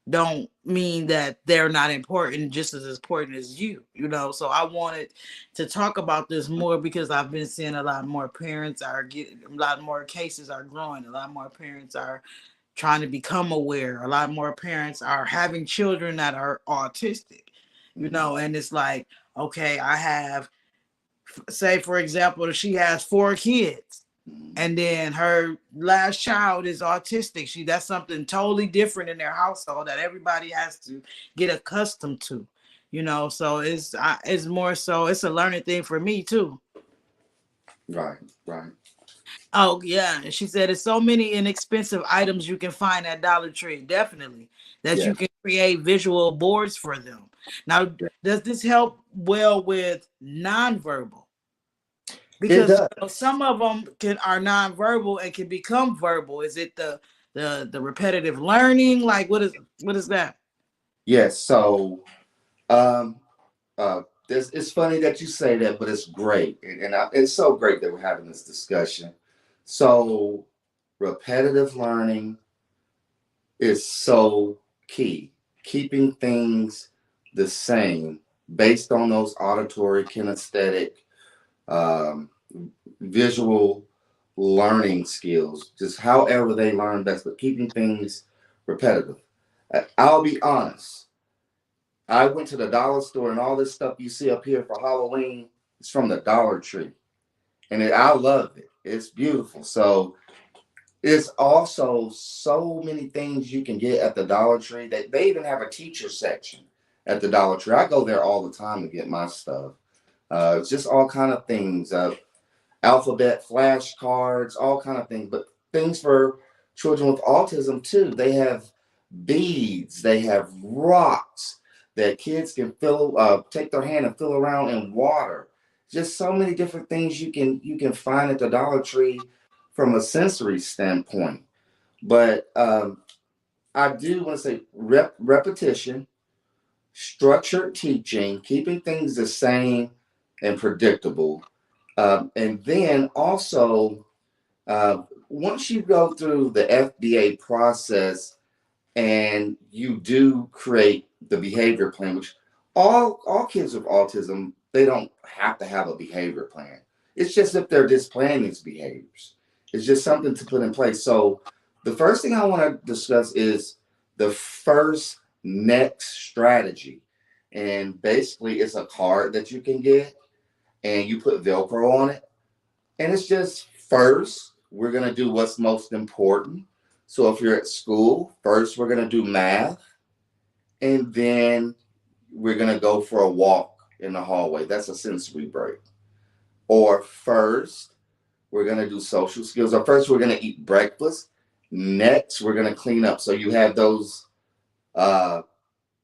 don't mean that they're not important, just as important as so I wanted to talk about this more because I've been seeing a lot more parents are getting, a lot more cases are growing, a lot more parents are trying to become aware, a lot more parents are having children that are autistic, and it's like, okay, I have, say for example, she has 4 kids, and then her last child is autistic. That's something totally different in their household that everybody has to get accustomed to, so it's more so it's a learning thing for me too. right, right. Oh yeah, and she said there's so many inexpensive items you can find at Dollar Tree, definitely, that Yeah, you can create visual boards for them. Now, yeah. does this help well with nonverbal? It Because does. some of them are nonverbal and can become verbal. Is it the repetitive learning? Like what is that? Yes. So, um, it's funny that you say that, but it's great, and it's so great that we're having this discussion. So, repetitive learning is so key. Keeping things the same based on those auditory, kinesthetic, um, visual learning skills, just however they learn best, but keeping things repetitive. I'll be honest. I went to the dollar store, and all this stuff you see up here for Halloween is from the Dollar Tree, and I love it. It's beautiful. So it's also so many things you can get at the Dollar Tree. They even have a teacher section at the Dollar Tree. I go there all the time to get my stuff. It's just all kind of things. Alphabet flashcards, all kind of things, but things for children with autism too. They have beads, they have rocks that kids can take their hand and fill around in water. Just so many different things you can find at the Dollar Tree from a sensory standpoint. But I do want to say repetition, structured teaching, keeping things the same and predictable, and then also, once you go through the FBA process and you do create the behavior plan, which all kids with autism, they don't have to have a behavior plan. It's just if they're displaying these behaviors. It's just something to put in place. So the first thing I want to discuss is the first next strategy. And basically it's a card that you can get, and you put Velcro on it, and it's just first, we're going to do what's most important. So if you're at school, first we're going to do math, and then we're going to go for a walk in the hallway. That's a sensory break. Or first, we're going to do social skills. Or first, we're going to eat breakfast. Next, we're going to clean up. So you have those uh,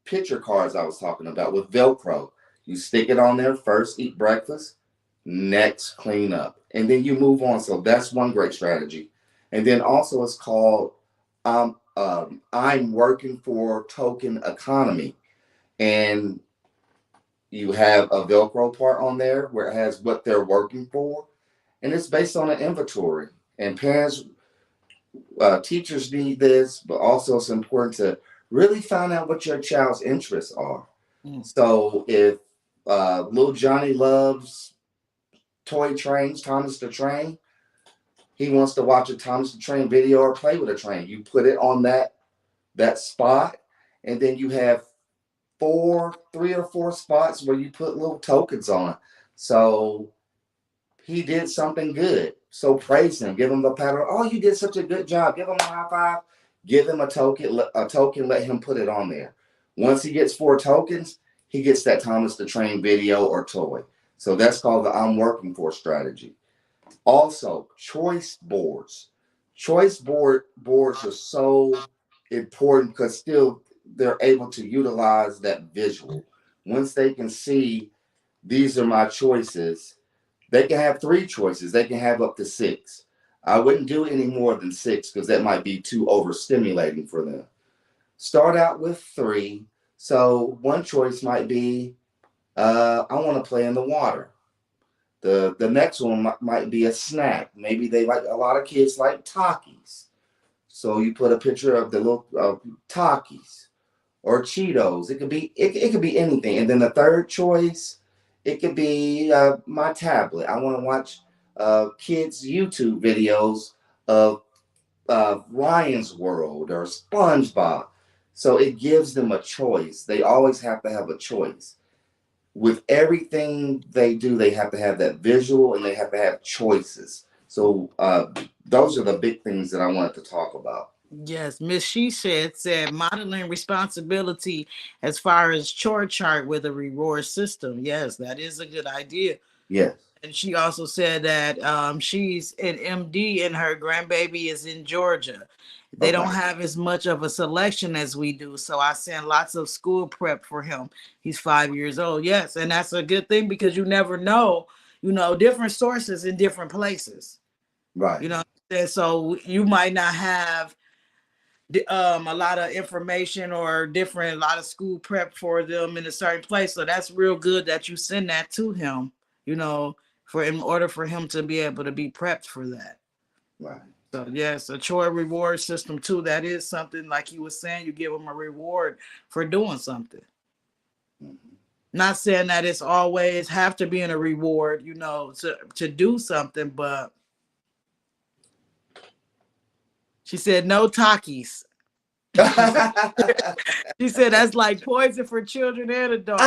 picture cards I was talking about with Velcro. You stick it on there first, eat breakfast, next clean up, and then you move on. So that's one great strategy. And then also it's called I'm working for token economy, and you have a Velcro part on there where it has what they're working for, and it's based on an inventory. And parents, Teachers need this, but also it's important to really find out what your child's interests are. Mm. So if little Johnny loves toy trains, Thomas the Train, he wants to watch a Thomas the Train video or play with a train. You put it on that spot, and then you have three or four spots where you put little tokens on. So he did something good. So praise him. Give him the pat. Oh, you did such a good job. Give him a high five. Give him a token. Let him put it on there. Once he gets 4 tokens, he gets that Thomas the Train video or toy. So that's called the I'm working for strategy. Also, choice boards. Boards are so important because still they're able to utilize that visual. Once they can see these are my choices, they can have 3 choices. They can have up to 6. I wouldn't do any more than 6 because that might be too overstimulating for them. Start out with 3. So one choice might be, I want to play in the water. The next one might be a snack. Maybe they like a lot of kids like Takis. So you put a picture of the little Takis or Cheetos. It could be anything. And then the third choice, it could be my tablet. I want to watch kids YouTube videos of Ryan's World or SpongeBob. So it gives them a choice. They always have to have a choice. With everything they do, they have to have that visual and they have to have choices. So those are the big things that I wanted to talk about. Yes, Miss She said modeling responsibility as far as chore chart with a reward system. Yes, that is a good idea. Yes. And she also said that she's an MD and her grandbaby is in Georgia. They don't Okay. have as much of a selection as we do. So I send lots of school prep for him. He's 5 years old. Yes. And that's a good thing because you never know, different sources in different places. Right. You know, and so you might not have a lot of information or a lot of school prep for them in a certain place. So that's real good that you send that to him, you know, for in order for him to be able to be prepped for that. Right. So yes, a chore reward system too. That is something like you were saying. You give them a reward for doing something. Mm-hmm. Not saying that it's always have to be in a reward, to do something, but she said no Takis. She said that's like poison for children and adults,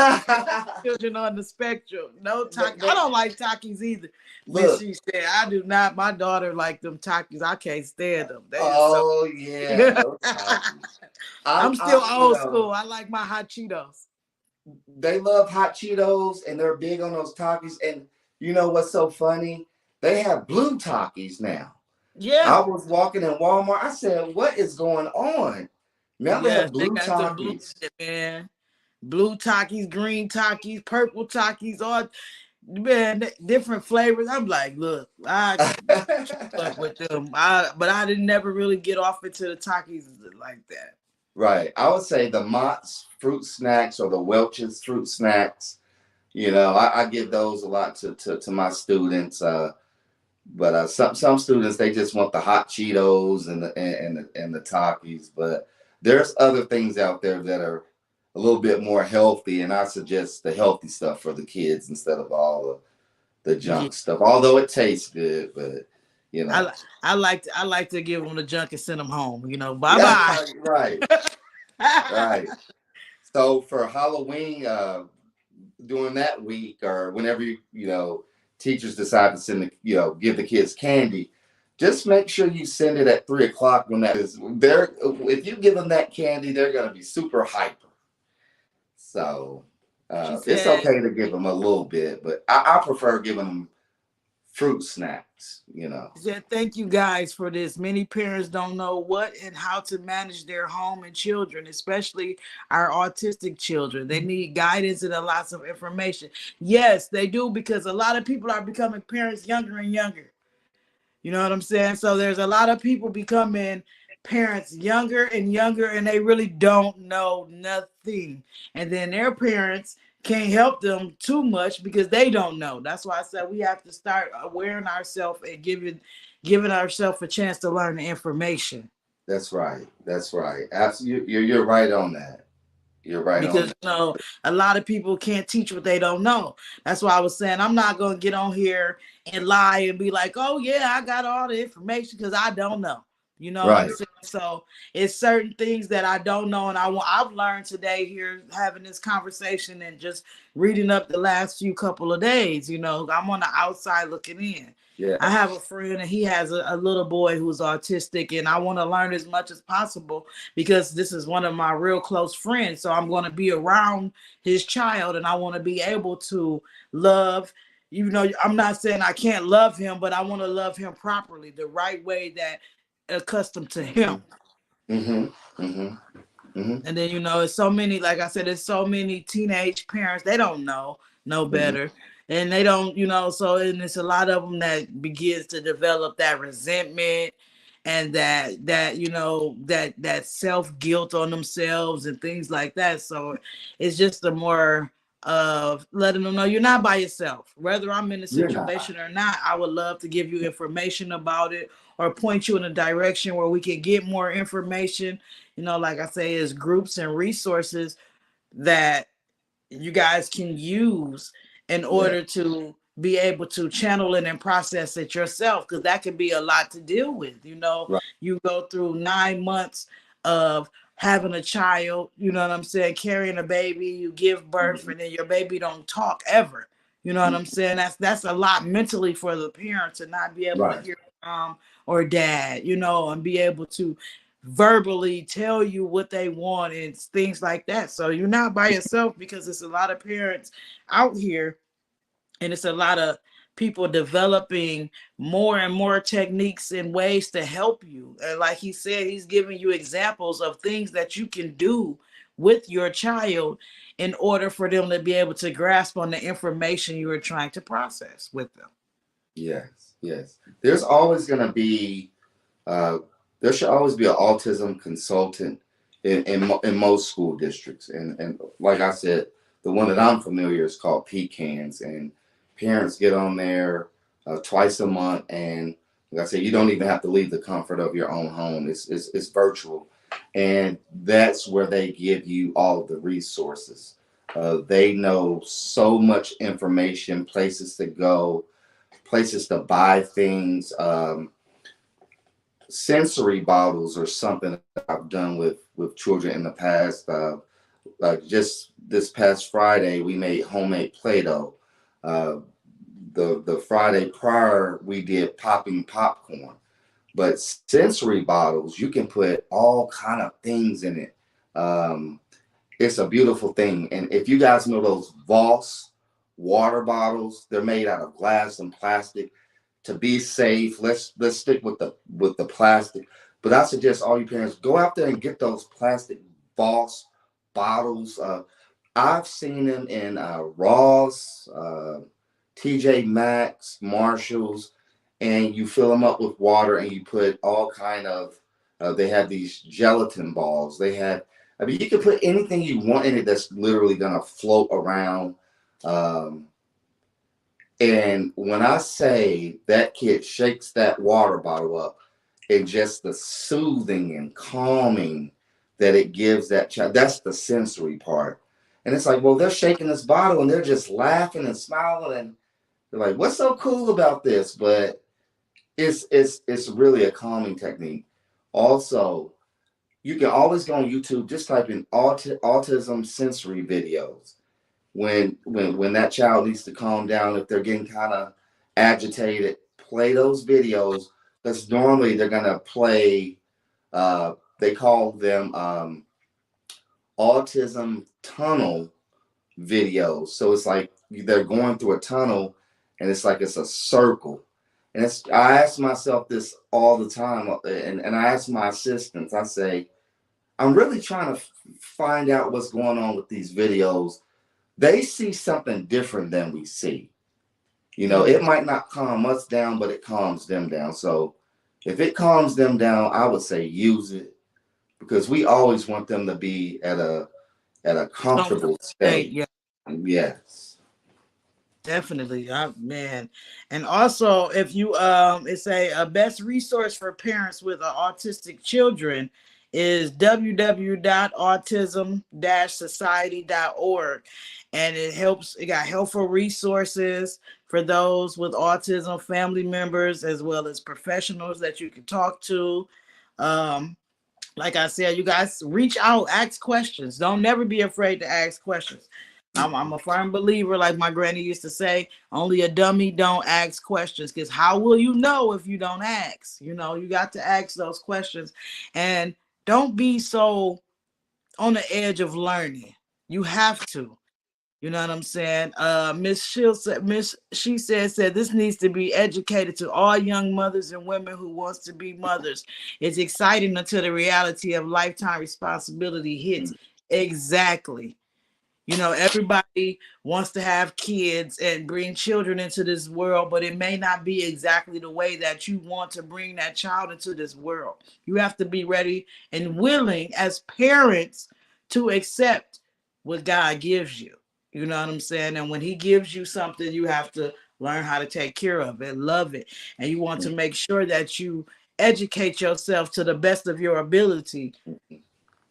children on the spectrum. No Takis. I don't like Takis either. Miss Look. She said I do not. My daughter like them Takis. I can't stand them. They is so. Oh yeah, no Takis. I'm still old school. I like my hot Cheetos. They love hot Cheetos and they're big on those Takis. And you know what's so funny? They have blue Takis now. Yeah. I was walking in Walmart. I said, "What is going on?" Now they Yes, have they blue got some blue Takis. shit, man. Blue Takis, green Takis, purple Takis, all man, different flavors. I'm like, look, I fuck with them. But I didn't never really get off into the Takis like that. Right. I would say the Mott's fruit snacks or the Welch's fruit snacks. I give those a lot to my students. But some students they just want the hot Cheetos and the Takis. But there's other things out there that are a little bit more healthy, and I suggest the healthy stuff for the kids instead of all the Yeah. junk stuff. Although it tastes good, but you know. I I like to give them the junk and send them home. Bye Yeah, bye. right, right. So for Halloween, during that week or whenever teachers decide to give the kids candy, just make sure you send it at 3 o'clock when that is there. If you give them that candy, they're gonna be super hyper. So She it's said okay to give them a little bit, but I prefer giving them fruit snacks. said, thank you guys for this. Many parents don't know what and how to manage their home and children, especially our autistic children. They need guidance and a lots of information. Yes, they do, because a lot of people are becoming parents younger and younger. You know what I'm saying? So there's a lot of people becoming parents younger and younger, and they really don't know nothing. And then their parents can't help them too much because they don't know. That's why I said we have to start awareing ourselves and giving ourselves a chance to learn the information. That's right. That's right. Absolutely. You're right on that. You're right on Because that. a lot of people can't teach what they don't know. That's why I was saying I'm not going to get on here and lie and be like, oh yeah, I got all the information, because I don't know. You know what I'm Right. saying? So it's certain things that I don't know, and I've learned today here having this conversation and just reading up the last few couple of days. I'm on the outside looking in. I Yeah. have a friend and he has a little boy who's autistic, and I want to learn as much as possible because this is one of my real close friends. So I'm going to be around his child, and I want to be able to love. I'm not saying I can't love him, but I want to love him properly, the right way that accustomed to him. Mm-hmm. Mm-hmm. Mm-hmm. And then it's so many, like I said, there's so many teenage parents, they don't know no Mm-hmm. better. And they don't, so, and it's a lot of them that begins to develop that resentment and that self-guilt on themselves and things like that. So it's just a more of letting them know you're not by yourself. Whether I'm in a You're not. situation or not, I would love to give you information about it or point you in a direction where we can get more information. Like I say, is groups and resources that you guys can use in Yeah. order to be able to channel it and process it yourself, because that could be a lot to deal with. Right. You go through 9 months of having a child, you know what I'm saying, carrying a baby, you give birth, Mm-hmm. and then your baby don't talk ever. You know what I'm saying? That's a lot mentally for the parent to not be able to Right. hear mom or dad, and be able to verbally tell you what they want and things like that. So you're not by yourself, because it's a lot of parents out here, and it's a lot of people developing more and more techniques and ways to help you. And like he said, he's giving you examples of things that you can do with your child in order for them to be able to grasp on the information you are trying to process with them. Yes. Yes. There's always going to be Uh, there should always be an autism consultant in most school districts. And like I said, the one that I'm familiar is called Pecans. And parents get on there twice a month. And like I said, you don't even have to leave the comfort of your own home. It's virtual. And that's where they give you all of the resources. They know so much information, places to go, places to buy things. Sensory bottles or something that I've done with children in the past. Like just this past Friday, we made homemade Play-Doh. Uh, the Friday prior, we did popping popcorn. But sensory bottles, you can put all kind of things in it. Um, it's a beautiful thing. And if you guys know those Voss water bottles, they're made out of glass and plastic. To be safe, let's stick with the plastic. But I suggest all you parents go out there and get those plastic Voss bottles. I've seen them in Ross, TJ Maxx, Marshalls, and you fill them up with water and you put all kind of. They have these gelatin balls. They have. I mean, you can put anything you want in it that's literally gonna float around. Um, and when I say that kid shakes that water bottle up, and just the soothing and calming that it gives that child, that's the sensory part. And it's like, well, they're shaking this bottle and they're just laughing and smiling, and they're like, what's so cool about this? But it's really a calming technique. Also, you can always go on YouTube, just type in autism sensory videos when that child needs to calm down, if they're getting kind of agitated, play those videos, because normally they're gonna play. They call them autism tunnel videos. So it's like they're going through a tunnel, and it's like it's a circle. And I ask myself this all the time, and I ask my assistants. I say, I'm really trying to find out what's going on with these videos. They see something different than we see. It might not calm us down, but it calms them down. So if it calms them down, I would say use it, because we always want them to be at a Comfort comfortable state, state. yeah. Yes. Definitely, man. And also, if you it's a best resource for parents with autistic children is www.autism-society.org, and it helps. It got helpful resources for those with autism, family members, as well as professionals that you can talk to. Um, like I said, you guys reach out, ask questions. Don't never be afraid to ask questions. I'm a firm believer, like my granny used to say, only a dummy don't ask questions. Because how will you know if you don't ask? You know, you got to ask those questions. And don't be so on the edge of learning. You have to. You know what I'm saying? Miss Shields said, Miss she said this needs to be educated to all young mothers and women who wants to be mothers. It's exciting until the reality of lifetime responsibility hits. Exactly. You know, everybody wants to have kids and bring children into this world, but it may not be exactly the way that you want to bring that child into this world. You have to be ready and willing as parents to accept what God gives you. You know what I'm saying? And when He gives you something, you have to learn how to take care of it, love it. And you want to make sure that you educate yourself to the best of your ability,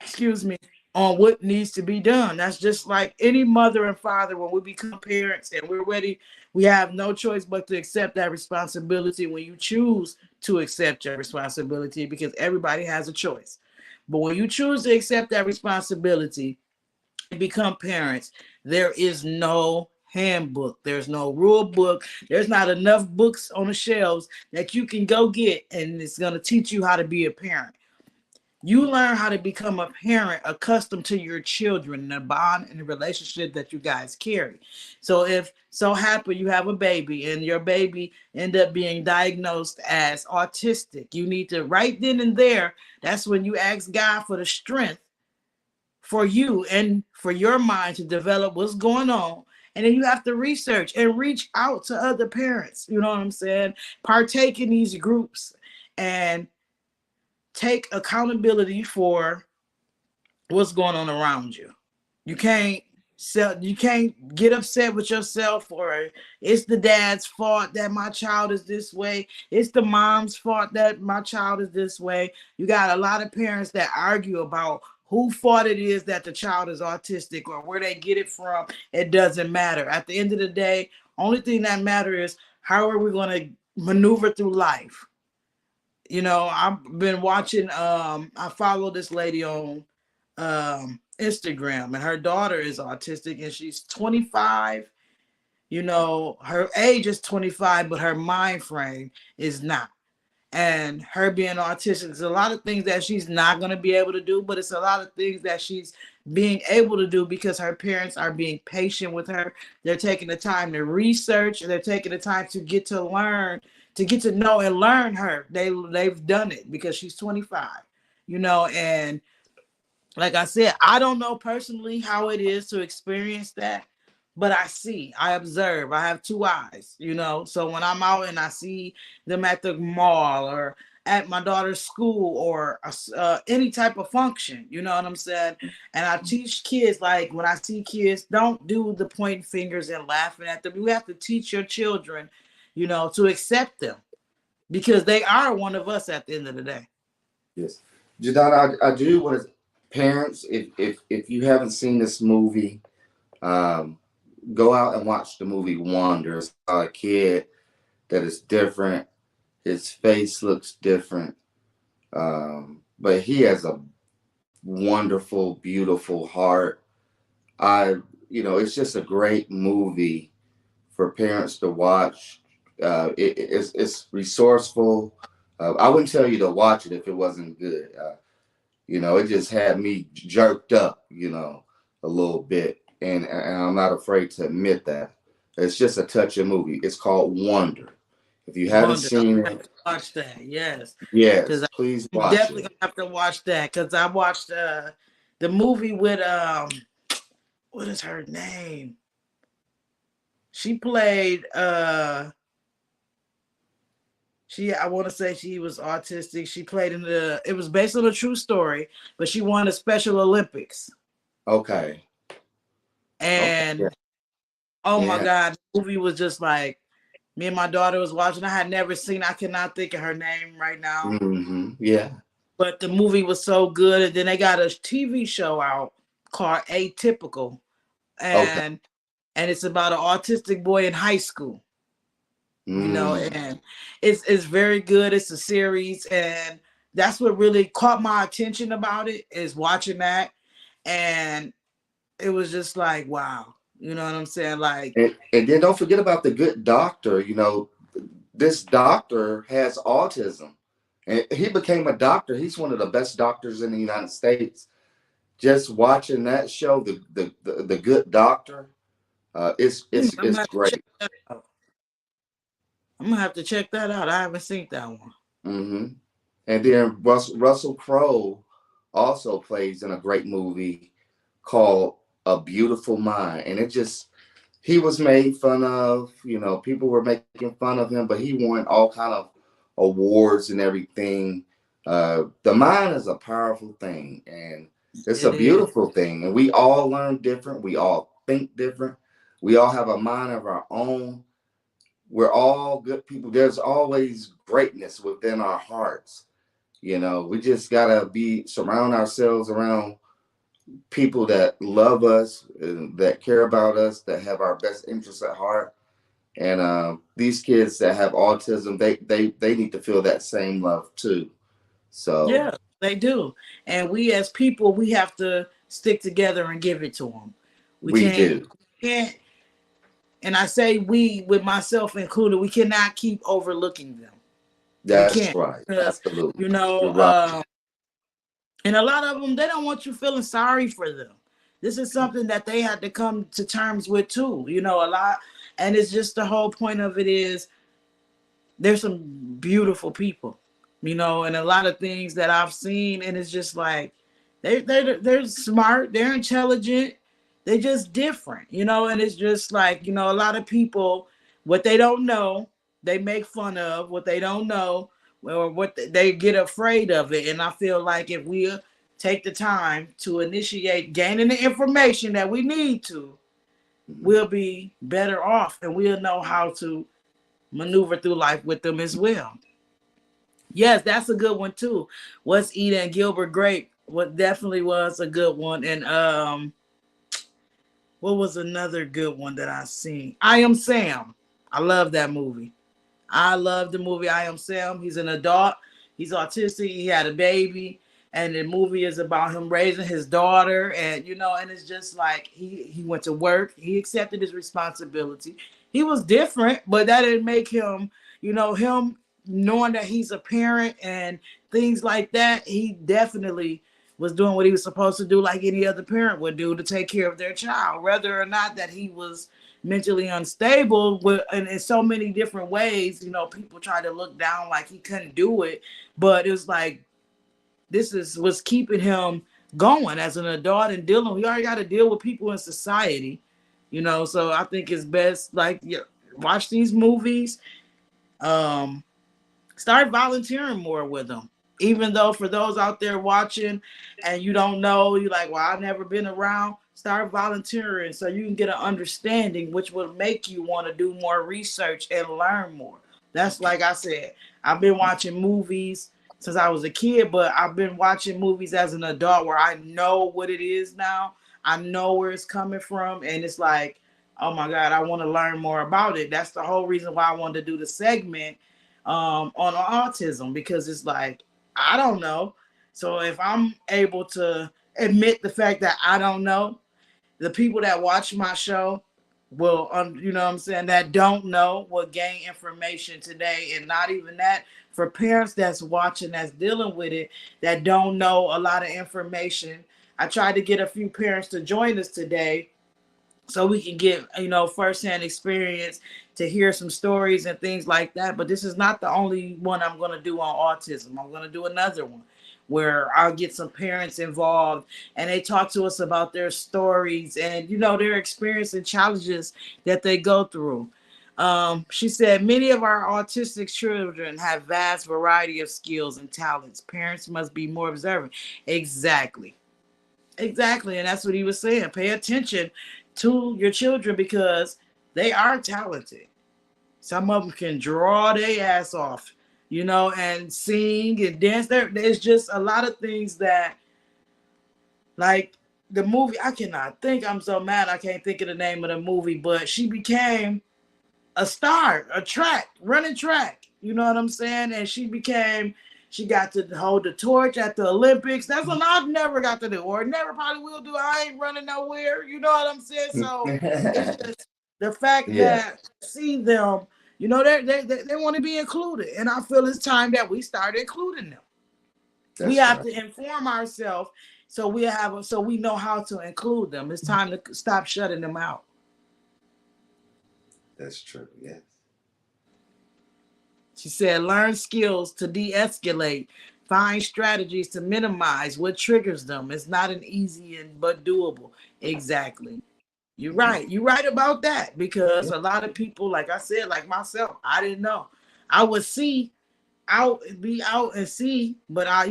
excuse me, on what needs to be done. That's just like any mother and father. When we become parents and we're ready, we have no choice but to accept that responsibility when you choose to accept your responsibility, because everybody has a choice. But when you choose to accept that responsibility and become parents, there is no handbook, there's no rule book, there's not enough books on the shelves that you can go get and it's going to teach you how to be a parent. You learn how to become a parent accustomed to your children and the bond and the relationship that you guys carry. So if so happen you have a baby and your baby end up being diagnosed as autistic, you need to right then and there, that's when you ask God for the strength for you and for your mind to develop what's going on. And then you have to research and reach out to other parents. You know what I'm saying? Partake in these groups and take accountability for what's going on around you. You can't you can't get upset with yourself, or it's the dad's fault that my child is this way. It's the mom's fault that my child is this way. You got a lot of parents that argue about who fault it is that the child is autistic or where they get it from. It doesn't matter. At the end of the day, only thing that matters is how are we going to maneuver through life. You know, I've been watching I follow this lady on Instagram, and her daughter is autistic and she's 25. You know, her age is 25, but her mind frame is not. And her being autistic, there's a lot of things that she's not going to be able to do, but it's a lot of things that she's being able to do because her parents are being patient with her. They're taking the time to research, and they're taking the time to get to learn, to get to know and learn her. They've done it because she's 25, you know. And like I said, I don't know personally how it is to experience that, but I see, I observe, I have two eyes, you know. So when I'm out and I see them at the mall or at my daughter's school or any type of function, you know what I'm saying? And I teach kids, like when I see kids, don't do the pointing fingers and laughing at them. You have to teach your children, you know, to accept them because they are one of us at the end of the day. Yes, Jadon, I do want to parents, if you haven't seen this movie, um, go out and watch the movie Wonder. It's about a kid that is different. His face looks different, but he has a wonderful, beautiful heart. I, it's just a great movie for parents to watch. It's resourceful. I wouldn't tell you to watch it if it wasn't good. It just had me jerked up, a little bit, and I'm not afraid to admit that. It's just a touching movie. It's called Wonder. If you haven't Wonder. I'm seen gonna have it, to watch that. Yes, because yes, please I'm watch definitely it. gonna have to watch that because I watched the movie with what is her name? She played she I want to say she was autistic. She played in the it was based on a true story, but she won the Special Olympics. Okay. Okay. Yeah. And Oh my Yeah. God, the movie was just like me and my daughter was watching. I had never seen. I cannot think of her name right now, Yeah. but the movie was so good. And then they got a TV show out called Atypical, Okay. and it's about an autistic boy in high school. Mm. And it's very good. It's a series, and that's what really caught my attention about it is watching that, and it was just like wow, you know what I'm saying? Like, And then don't forget about the good doctor. This doctor has autism, and he became a doctor. He's one of the best doctors in the United States. Just watching that show, the good doctor, I'm gonna it's have to check great. that out. I'm gonna have to check that out. I haven't seen that one. hmm And then Russell Crowe also plays in a great movie called A Beautiful Mind, and it just he was made fun of. People were making fun of him, but he won all kind of awards and everything. The mind is a powerful thing, and it's a It is. beautiful thing, and we all learn different. We all think different. We all have a mind of our own. We're all good people. There's always greatness within our hearts. We just gotta be surround ourselves around people that love us, that care about us, that have our best interests at heart. And these kids that have autism, they need to feel that same love too. So Yeah, they do. And we as people, we have to stick together and give it to them. We we do. can't, and I say we, with myself included, we cannot keep overlooking them. We That's can't right. because Absolutely. you know, You're right. and a lot of them they don't want you feeling sorry for them. This is something that they had to come to terms with too. A lot, and it's just the whole point of it is there's some beautiful people, and a lot of things that I've seen, and it's just like they're smart, they're intelligent, they're just different, and it's just like a lot of people what they don't know they make fun of what they don't know or what they get afraid of it, and I feel like if we take the time to initiate gaining the information that we need to, Mhm. we'll be better off and we'll know how to maneuver through life with them as well. Yes, that's a good one too. What's Eating Gilbert Grape? What definitely was a good one. And what was another good one that I seen? I Am Sam. I love that movie. I love the movie I Am Sam. He's an adult. He's autistic. He had a baby, and the movie is about him raising his daughter. And and it's just like he went to work. He accepted his responsibility. He was different, but that didn't make him. Him knowing that he's a parent and things like that. He definitely was doing what he was supposed to do, like any other parent would do to take care of their child, whether or not that he was mentally unstable and in so many different ways. People try to look down like he couldn't do it, but it was like this is what's keeping him going as an adult and dealing. We already got to deal with people in society, so I think it's best like, yeah, watch these movies, um start volunteering more with them. Even though for those out there watching and you don't know, you're like, well, I've never been around. Start volunteering so you can get an understanding, which will make you want to do more research and learn more. That's like I said, I've been watching movies since I was a kid, but I've been watching movies as an adult where I know what it is now. I know where it's coming from. And it's like, oh my God, I want to learn more about it. That's the whole reason why I wanted to do the segment on autism, because it's like I don't know. So if I'm able to admit the fact that I don't know, the people that watch my show will, you know what I'm saying, that don't know will gain information today. And not even that, for parents that's watching, that's dealing with it, that don't know a lot of information. I tried to get a few parents to join us today so we can get firsthand experience to hear some stories and things like that. But this is not the only one I'm going to do on autism. I'm going to do another one where I'll get some parents involved and they talk to us about their stories and their experience and challenges that they go through. She said many of our autistic children have vast variety of skills and talents. Parents must be more observant. Exactly. Exactly. And that's what he was saying. Pay attention to your children because They are talented. Some of them can draw their ass off, and sing and dance. There's just a lot of things that, like the movie, I cannot think. I'm so mad I can't think of the name of the movie, but she became a star, running track. You know what I'm saying? And she got to hold the torch at the Olympics. That's what I've never got to do, or never probably will do. I ain't running nowhere. You know what I'm saying? So it's just the fact Yeah, that see them, they want to be included, and I feel it's time that we start including them. We that's have right. to inform ourselves so we know how to include them. It's time to stop shutting them out. That's true. Yes. She said, learn skills to de escalate, find strategies to minimize what triggers them. It's not an easy but doable. Exactly. You're right. You're right about that because Yeah. a lot of people, like I said, like myself, I didn't know. I would be out and see, but I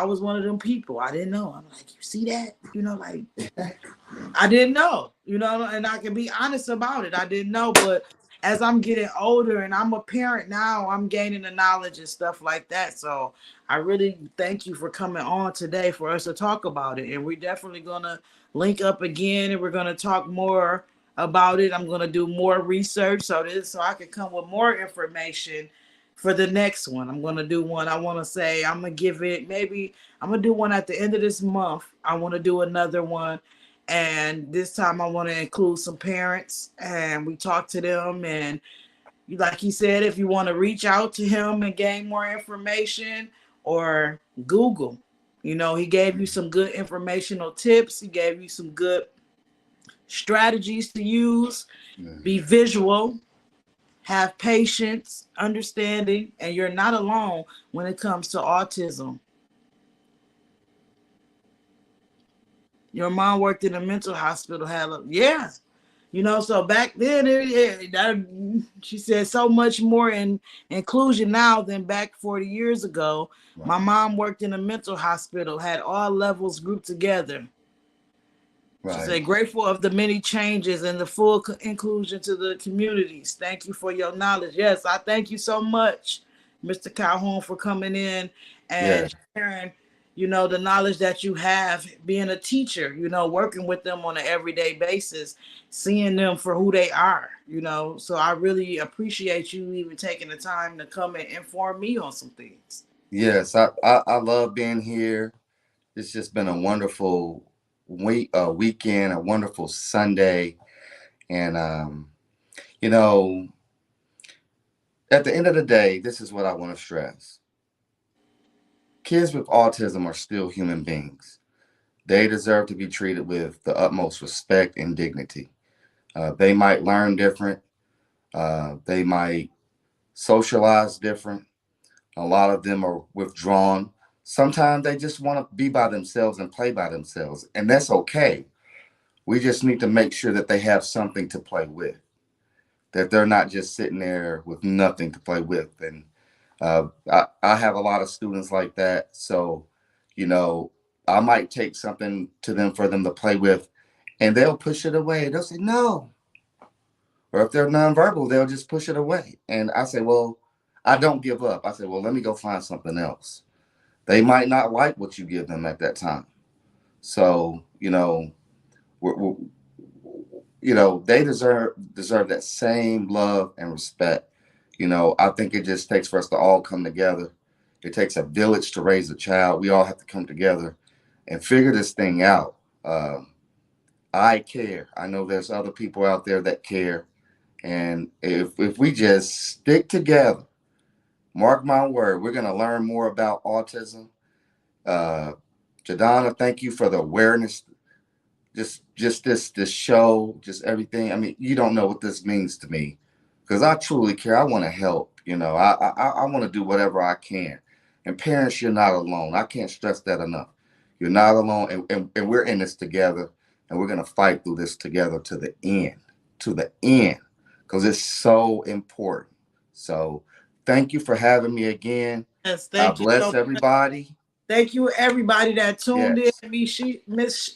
was one of them people. I didn't know. I'm like, you see that? Like I didn't know, and I can be honest about it. I didn't know, but as I'm getting older and I'm a parent now, I'm gaining the knowledge and stuff like that. So I really thank you for coming on today for us to talk about it. And we're definitely gonna link up again and we're gonna talk more about it. I'm gonna do more research so I can come with more information for the next one. I'm gonna do one. I wanna say I'm gonna give it maybe I'm gonna do one at the end of this month. I wanna do another one, and this time I want to include some parents and we talk to them. And like he said, if you want to reach out to him and gain more information, or Google, he gave you some good informational tips. He gave you some good strategies to use. Be Mhm. visual, have patience, understanding, and you're not alone when it comes to autism. Your mom worked in a mental hospital, yeah. So back then, she said so much more in inclusion now than back 40 years ago. My Right. mom worked in a mental hospital, had all levels grouped together. She Right. said, grateful of the many changes and the full inclusion to the communities. Thank you for your knowledge. Yes, I thank you so much, Mr. Calhoun, for coming in Yeah. and sharing, the knowledge that you have being a teacher, working with them on an everyday basis, seeing them for who they are. So I really appreciate you even taking the time to come and inform me on some things. Yes. I love being here. It's just been a wonderful weekend, a wonderful Sunday. And, you know, at the end of the day, this is what I want to stress. Kids with autism are still human beings. They deserve to be treated with the utmost respect and dignity. They might learn different. They might socialize different. A lot of them are withdrawn. Sometimes they just want to be by themselves and play by themselves, and that's okay. We just need to make sure that they have something to play with, that they're not just sitting there with nothing to play with. And I have a lot of students like that. So, you know, I might take something to them for them to play with, and they'll push it away. They'll say no. Or if they're nonverbal, they'll just push it away. And I say, well, I don't give up. I say, well, let me go find something else. They might not like what you give them at that time. So, we're, they deserve that same love and respect. I think it just takes for us to all come together. It takes a village to raise a child. We all have to come together and figure this thing out. I care. I know there's other people out there that care. And if we just stick together, mark my word, we're going to learn more about autism. Uh, Jadonna, thank you for the awareness. Just this show, just everything. I mean, you don't know what this means to me because I truly care. I want to help. I want to do whatever I can. And parents, you're not alone. I can't stress that enough. You're not alone, and we're in this together, and we're gonna fight through this together to the end, because it's so important. So, thank you for having me again. Yes, God thank you bless so much. everybody. Thank you, everybody that tuned in. Yes.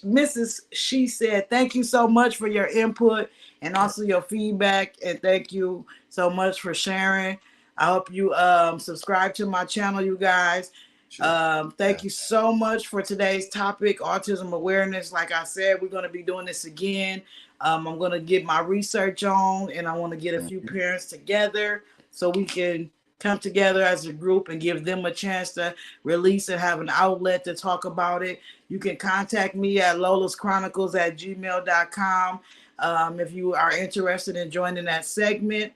Mrs. She said, thank you so much for your input and also your feedback. And thank you so much for sharing. I hope you subscribe to my channel, you guys. Sure. Thank you so much for today's topic, autism awareness. Like I said, we're going to be doing this again. I'm going to get my research on, and I want to get a few parents together so we can come together as a group and give them a chance to release and have an outlet to talk about it. You can contact me at lolaschronicles@gmail.com if you are interested in joining that segment.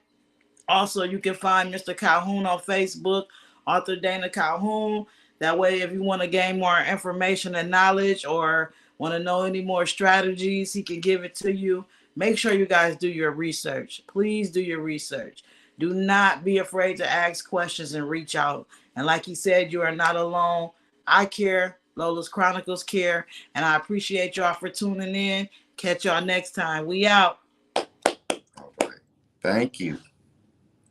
Also, you can find Mr. Calhoun on Facebook, Author Dana Calhoun. That way, if you want to gain more information and knowledge or want to know any more strategies, he can give it to you. Make sure you guys do your research. Please do your research. Do not be afraid to ask questions and reach out. And like he said, you are not alone. I care. Lola's Chronicles care. And I appreciate y'all for tuning in. Catch y'all next time. We out. All right. Thank you.